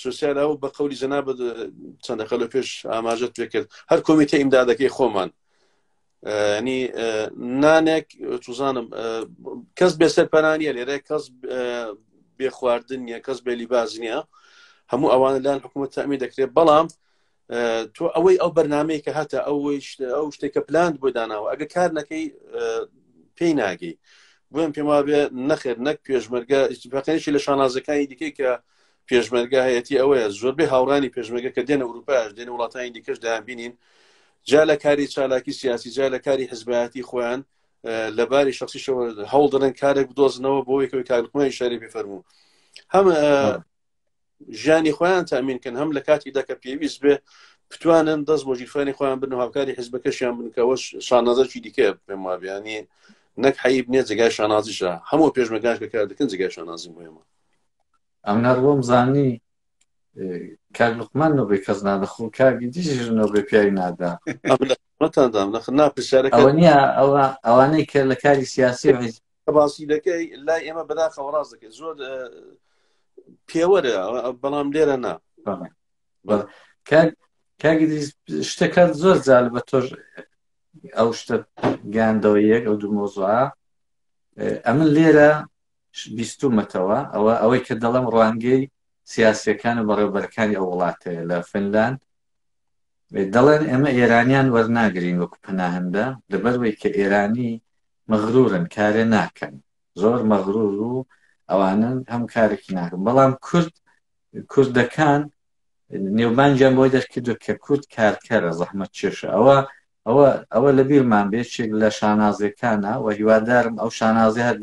سوسیال ئەو بە قەولی جەنابەت چەندە خەلۆ پێش ئاماژەت پێ کرد هەر کۆمیتە ئیمدادەکەی خۆمان ینی نانێک توزانم کەس بێسەرپەرانیە لێرە کەس بێ خواردن نیە کەس بێ لیباز نییە هەموو ئەوانە لایەن حکوومەت تەأمین دەکرێت بەڵام تۆ ئەوەی ئەو بەرنامەیە کە هەتا ئەو شتێکە پلاند بۆ داناوە ئەگە کار نەکەی پێی ناگەی بۆم پێم وابێ نەخێر نەک پێشمەرگە ئیتیفاقیەتی لە شانازەکانی دیکەی کە پێشمەرگە هەیەتی ئەوەیە زۆربەی هاوڕانی پێشمەرگە کە دێنە ئەوروپاش دێنە وڵاتانی دیکەش دایان بینین جا لە کاری چالاکی سیاسی جا لە کاری حزبایەتی خۆیان لەباری شخصیشەوە هەوڵ دەدەن کارێک بدۆزنەوە بۆ یەکەوەی کارکومەی شاری بفەرموو هەم ژیانی خۆیان تامینکەن هەم لە کاتیدا کە پێویست بێ بتوانن دەست بۆ ژیرفانی خۆیان بن و هاوکاری حزبەکەشیان بنکەوە شانازەکی دیکە پێم وابیانی نەک حەیب نییە جگای شانازیشە هەموو پێشمەرگاش کە کار دەکەن جگای شانازی بۆیمە ئەم نەڕۆم زانی کار لوقمان نۆبێ کەس نادەخۆ کارگی دیژ نۆبێ پیاوی نادا مەتاندام ناپرسیارەکە ئەوە نییە ئەوانەی کە لە کاری سیاسی باسی دەکەی لای ئێمە بەداخەوە ڕاست دەکەیت زۆر پێوەرە بەڵام لێرە نا کاگی شتەکەت زۆر جالبە تۆش ئەو شتە گیاندەوە یەک ئەو دوو مۆزوعە ئەمن لێرە بیستومەتەوە ئەوەی کە دەڵم ڕوانگەی سیاسیەکان و بەڕێوەبەرەکانی ئەو وڵاتەیە لە فنلاند دەڵێن ئێمە ئێرانیان وەرناگرین وەکو پەناهەندە لەبەرەوەی کە ئێرانی مەغرورن کارێ ناکەن زۆر مەغرور و ئەوانن هەم کارێکی ناکەن بەڵام کوردەکان نێوبانجیان بۆی دەرکردو کە کورد کارکەرە زەحمەت چێشە ئەوە لە بیرمان بێچێک لە شانازەکانە و هیوادارم ئەو شانازی هەر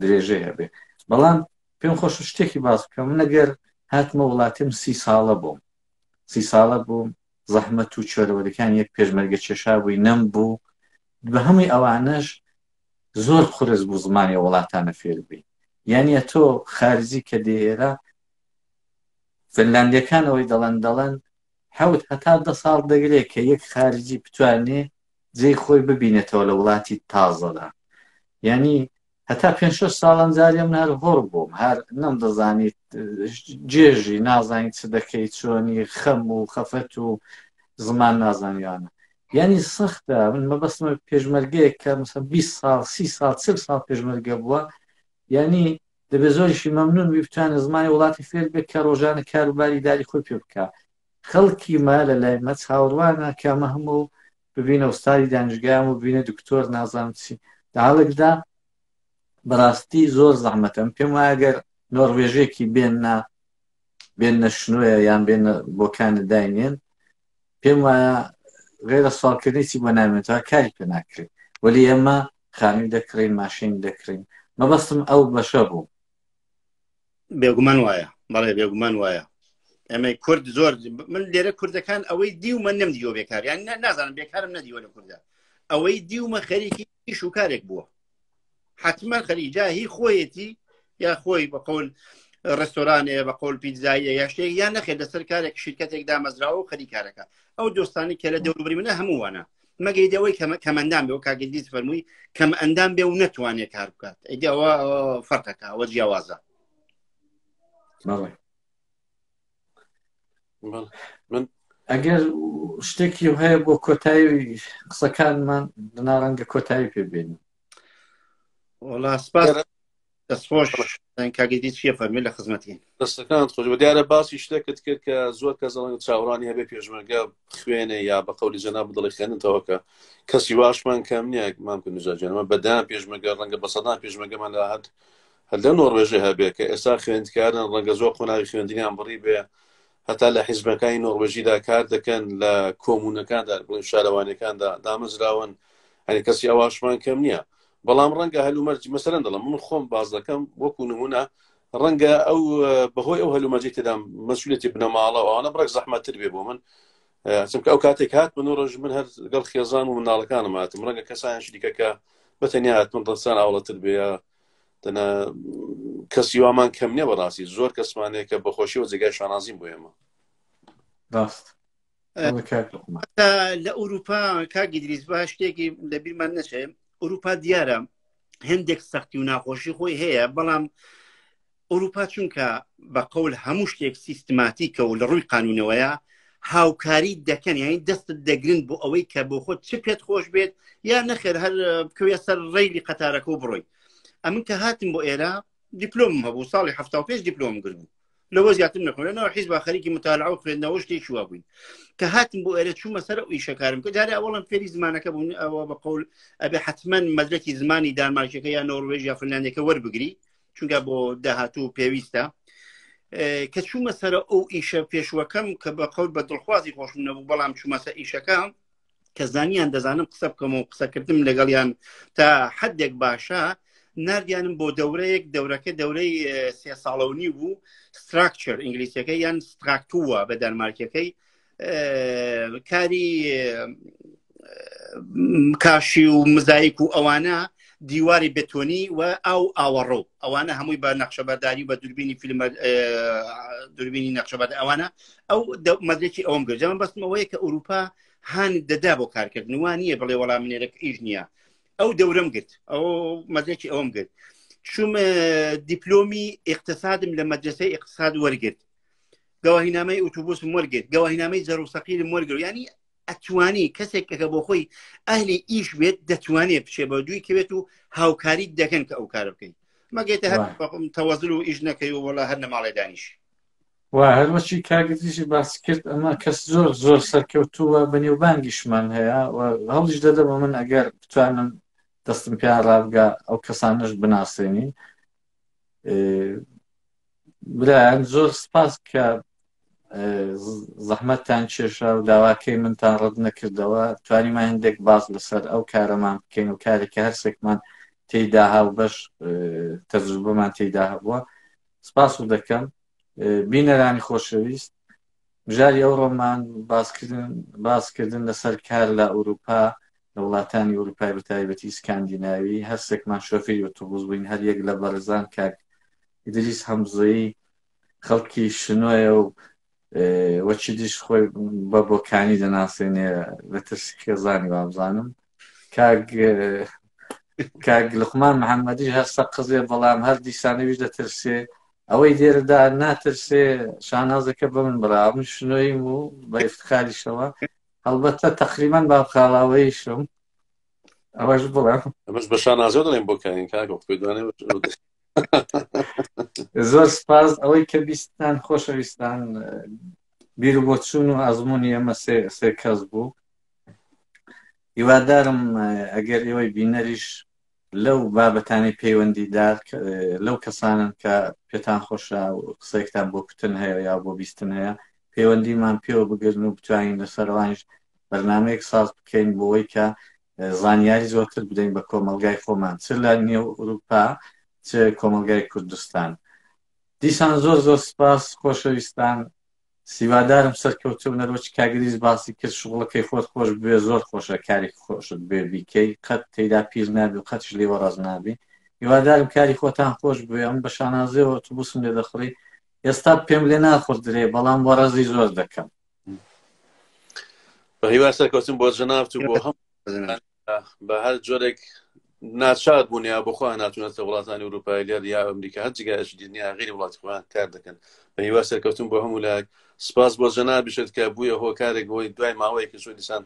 درێژەی هەبێ بەڵام پێم خۆش شتێکی باس بکەم من ئەگەر هاتمە وڵاتیم 30 ساڵە بووم زەحمەت و چۆرەوەریەکان یەک پێشمەرگە کێشا بووی نەم بوو بە هەمووی ئەوانەش زۆر قورس بوو زمانی وڵاتانە فێربی یانە تۆ خارجی کە دێرە فنلاندیەکان ئەوەی دەڵێن حەوت هەتا 10 ساڵ دەگرێت کە یەک خارجی بتوانێ جێی خۆی ببینێتەوە لە وڵاتی تازەدا ینی هەتا 5-6 ساڵان جاریم هەر هۆڕ بووم هەر نەمدەزانیت جێژی نازانیت چ دەکەی چۆنی خەم و خەفەت و زمان نازانیانە ینی سەختە من مەبەستمە پێشمەرگەیەک کە مثلا 20 ساڵ 30 ساڵ 40 ساڵ پێشمەرگە بووە ینی دەبێت زۆریشی مەمنون بتوانێت زمانی وڵاتی فێر بێت کە ڕۆژانە کاروباری داری خۆی پێ بکە خەڵکی ما لە لای مە چاوەڕوانە کامە هەموو ببینە ئوستادی دانیشگایان و ببینە دکتۆر نازانم چی داڵێکدا بەڕاستی زۆر زەحمەتە پێم وایە ئەگەر نۆڕوێژێکی بێنە شنوۆیە یان بێنە بۆکانە داینێن پێم وایە غێرە سوالکردنی بۆ نامێتەوە کاری پێ ناکرێت وەلی ئێمە خانووی دەکڕین ماشین دەکڕین مەبەستم ئەو بەشە بوو بێگومان وایە بەڵێ بێگومان وایە ئەمە کورد زۆر من لێرە کوردەکان ئەوەی دیومە نەمدیوە بێکار یان نازانم بێکارم نەدیوە لە کووردا ئەوەی دیومە خەریکی ئیش و کارێک بووە حتما خەریجا هی خۆیەتی یا خۆی بەقول ڕێستۆرانێ بەقول پیتزاییە یا شتێک یان نەخێت لەسەر کارێک شرکەتێک دامەزراوە و خەریکارەکە ئەو دۆستانی کە لە دەوروبەری منە هەمووانە مەگەی دەوەی کەمەندان بێ و کاگەدیت فەرمووی کەم ئەندام بێ و نەتوانێت کار بکات ئەیدی ئەوە فەرقەکە ئەوە جیاوازە من ئەگەر شتێکی هەیە بۆ کۆتایی قسەکانمان ڕەنگە کۆتایی پێبێنین وەڵا سپاس دەستخۆش کاگەدی چیە فەرمی لە خزمەتین دەستەکان خۆش بە دیارە باسی شتێکت کرد کە زۆر کەس چاوەڕانی هەبێ پێشمەرگە خوێنێ یا بە قەولی جەناب دڵی خوێننەوە کە کەسی واشمان کەم نییە مامکن نوجاجێنەوە بەدان پێشمەرگە ڕەنگە بە سەدان پێشمەرگەمان لە هەر لە نۆڕوێژە هەبێ کە ئێستا خوێندکارن ڕەنگە زۆر قۆناغی خوێندنیان بڕی بێ هەتا لە حیزبەکانی نۆڕوێژیدا کار دەکەن لە کۆمونەکاندا شارەوانەکاندا دامەزراون هەنی کەسی ئەواشمان کەم نییە بەڵام ڕەنگە هەلومەرج مەسەرەن دەڵم من خۆم باز دەکەم وەکو نمونە ڕەنگە ئەو بەهۆی ئەو هەلومەرجی تێدا مەسئولیەتی بنەماڵە ئەوانە بڕێک زەحمەتتر بێ بۆ من چونکە ئەو کاتێک هات من ڕۆژ من هەر لەگەڵ خێزان و منداڵەکانم هاتم ڕەنگە کەسانیان دیکە کە بەتەنیا هاتمن ڕەنسان ئاوڵەتر بێ دەنا کەسی وامان کەم نییە بەڕاستی زۆر کەسمانەیە کە بەخۆشی و جێگای شانازیم بۆ ئێمە ڕاست لە ئەوروپا کاگی دریز با شتێکی لەبیرمان نەچێ ئەوروپا دیارە هەندێک سەختی و ناخۆشی خۆی هەیە بەڵام ئەوروپا چونکە بە قەول هەموو شتێک سیستماتیکە و لە ڕووی قانونەوەیە هاوکاری دەکەن یانی دەستت دەگرن بۆ ئەوەی کە بۆ خۆت چ پێت خۆش بێت یا نەخێر هەر بکەوێ سەر ڕێیلی قەتارەکە و بڕۆی ئەمن کە هاتم بۆ ئێرە دیپلۆم هەبوو ساڵی 75 دیپلۆم گربوو لەوە زیاتر نەخوێنەوە حیزب خەریکی متالعە و خوێندنەوە شتێکی وا بووین کە هاتم بۆ ئێرە چوومە سەر ئەو ئیشەکارم کە جارێ ئەوڵم فێری زمانەکە بوون ئەوە بە قەول ئەبێ حتمەن مەدرەکی زمانی دانمارکەکە یا نۆڕوێژ یا فنلاندیەکە وەربگری چونکە بۆ داهاتوو پێویستە کە چوومە سەر ئەو ئیشە پێشوەکەم کە بە قەول بە دڵخوازی خۆشم نەبوو بەڵام چوومە سەر ئیشەکە کە زانیان دەزانم قسە بکەم و قسەکردم لەگەڵیان تا حدێک باشە نردیانم بۆ دەورەیەک دەورەکە دەورەی 3 ساڵەونی بوو ستراکچر ئینگلیسیەکەی یان ستراکتووە بە دانمارکەکەی کاری کاشی و مزایک و ئەوانە دیواری بێتۆنی و ئەو ئاوەڕۆ ئەوانە هەمووی بە نەخشەبەرداری بە دوربینی فیلمە دوربینی نەخشەبەر ئەوانە ئەو مەدرێکی ئەوم گرت جەمە بەستم ئەوەیە کە ئەوروپا هانی دەدا بۆ کارکردن وانە بڵێ وەڵام منێرەك ئیش نییە ئەو دەورەم گرت ئەو مەدرێکی ئەوم گرت چوم دیپلۆمی اقتصادم لە مەدرسەی اقتصاد وەرگرت گەواهینامەی ئۆتۆبوسم وەرگرت گەواهینامەی زەرۆسەقیلم وەرگرت ینی ئەتوانی کەسێک کە بۆ خۆی ئەهلی ئیش بێت دەتوانێت بچێ بە دووی کەوێت و هاوکاری دەکەن کە ئەو کارە بکەین مەگەیتە هەر تەوەزل و ئیش نەکەی و وەڵا هەر نەماڵێ دانیشی وا هەروەچی کاگتیشی باس کرد ئەمە کەس زۆر سەرکەوتووە بەنێوبانگیشمان هەیە هەڵیش دەدەمە من ئەگەر بتوانم دەستم پیان ڕابگا ئەو کەسانش بناسێنین برایان زۆر سپاس کە زەحمەتتان کێشا و داواکەی منتان ڕەت نەکردەوە توانیمان هەندێک باس لەسەر ئەو کارەمان بکەین و کارێکی هەرسێکمان تێیدا ها و بەش تەجروبەمان تێیدا هەبووە سپاس و دەکەم بینەرانی خۆشەویست بژاری ئەوڕۆمان باسکردن لەسەر کار لە ئەوروپا لە وڵاتانی ئەوروپای بەتایبەتی ئیسکاندیناوی هەرسێکمان شۆفێری ئۆتۆبوس بووین هەر یەک لە بەڕێزان کاک ئیدریس هەمزەیی خەڵکی شنۆیە و وەچی دیش خۆی بە بۆکانی دەناسێنێ لە ترسی کێزانی وابزانم کاک لوقمان محەممەدیش هەستە قزێ بەڵام هەر دیسانەویش دەترسێ ئەوەی دێرەدا ناترسێ شانازەکە بە من بڕا من شنۆیم و بە ئفتخاریشەوە هەڵبەتە تەقریبان با خاڵاوەیشم ئەوەش بڵێم ئەمەش بە شانازە دەڵێن بۆکانی کاکە پێدوانێ زۆر سپاس ئەوەی کە بیستان خۆشەویستان بیر و بۆچوون و ئەزمموی ئەمە سێ کەس بوو هیوادارم ئەگەر ئێوەی بینەریش لەو بابەتانی پەیوەندیدار لەو کەسانن کە پێتان خۆشە و قسەیەکتان بۆ کوتن هەیە یا بۆ بیستن هەیە پەیوەندیمان پێوە بگرن و بتوانین لەسەروانش بەرنامەیەک ساز بکەین بۆەوەی کە زانیاری زۆرتر بدەین بە کۆمەلگای خۆمان چ لە نێو ئەوروپا چ کۆمەلگای کوردستان دیسان زۆر سپاس خۆشەویستان سیوادارم سەرکەوتوو نەرۆکی کاگریز باسی کرد شغڵەکەی خۆت خۆش بوێ زۆر خۆشە کاری خۆشت بێ بیکەی قەت تێیدا پیر نابی و قەتش لێوە ڕاز نابی هیوادارم کاری خۆتان خۆش بوێ ئەم بە شانازەوە ئۆتۆبوسم لێ دەخڕی ئێستا پێم لێ ناخوردرێ بەڵام بۆ ڕەزی زۆر دەکەم بە هیوا سەرکەوتن بۆ جەنابەت و بۆ هەم بە هەر جۆرێک ناچار بوونیا بۆخوا ناتوانێتە وڵاتانی ئەوروپای لێر یا ئەمریکا هەر جگایشی دنیا غیری وڵاتی خۆیان کار دەکەن بە هیوا سەرکەوتن بۆ هەموو لایەک سپاس بۆ جەناب بشێت کە بوویە هۆکارێک بۆی دوای ماوەیەکی زۆر دیسان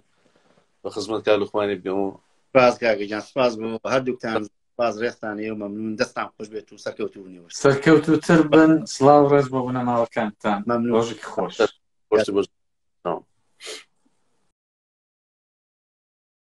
بە خزمەت کار لوقمانی بگەم و سپاس کاکەجان سپاس بۆ هەردووکتان سپاس ڕێستانەیە و مەمنون دەستان خۆش بێت و سەرکەوتوونیەوە سەرکەوتوتر بن سڵاو ڕێز بۆ بنەماوەکانتان ڕۆژێکی خۆش خۆش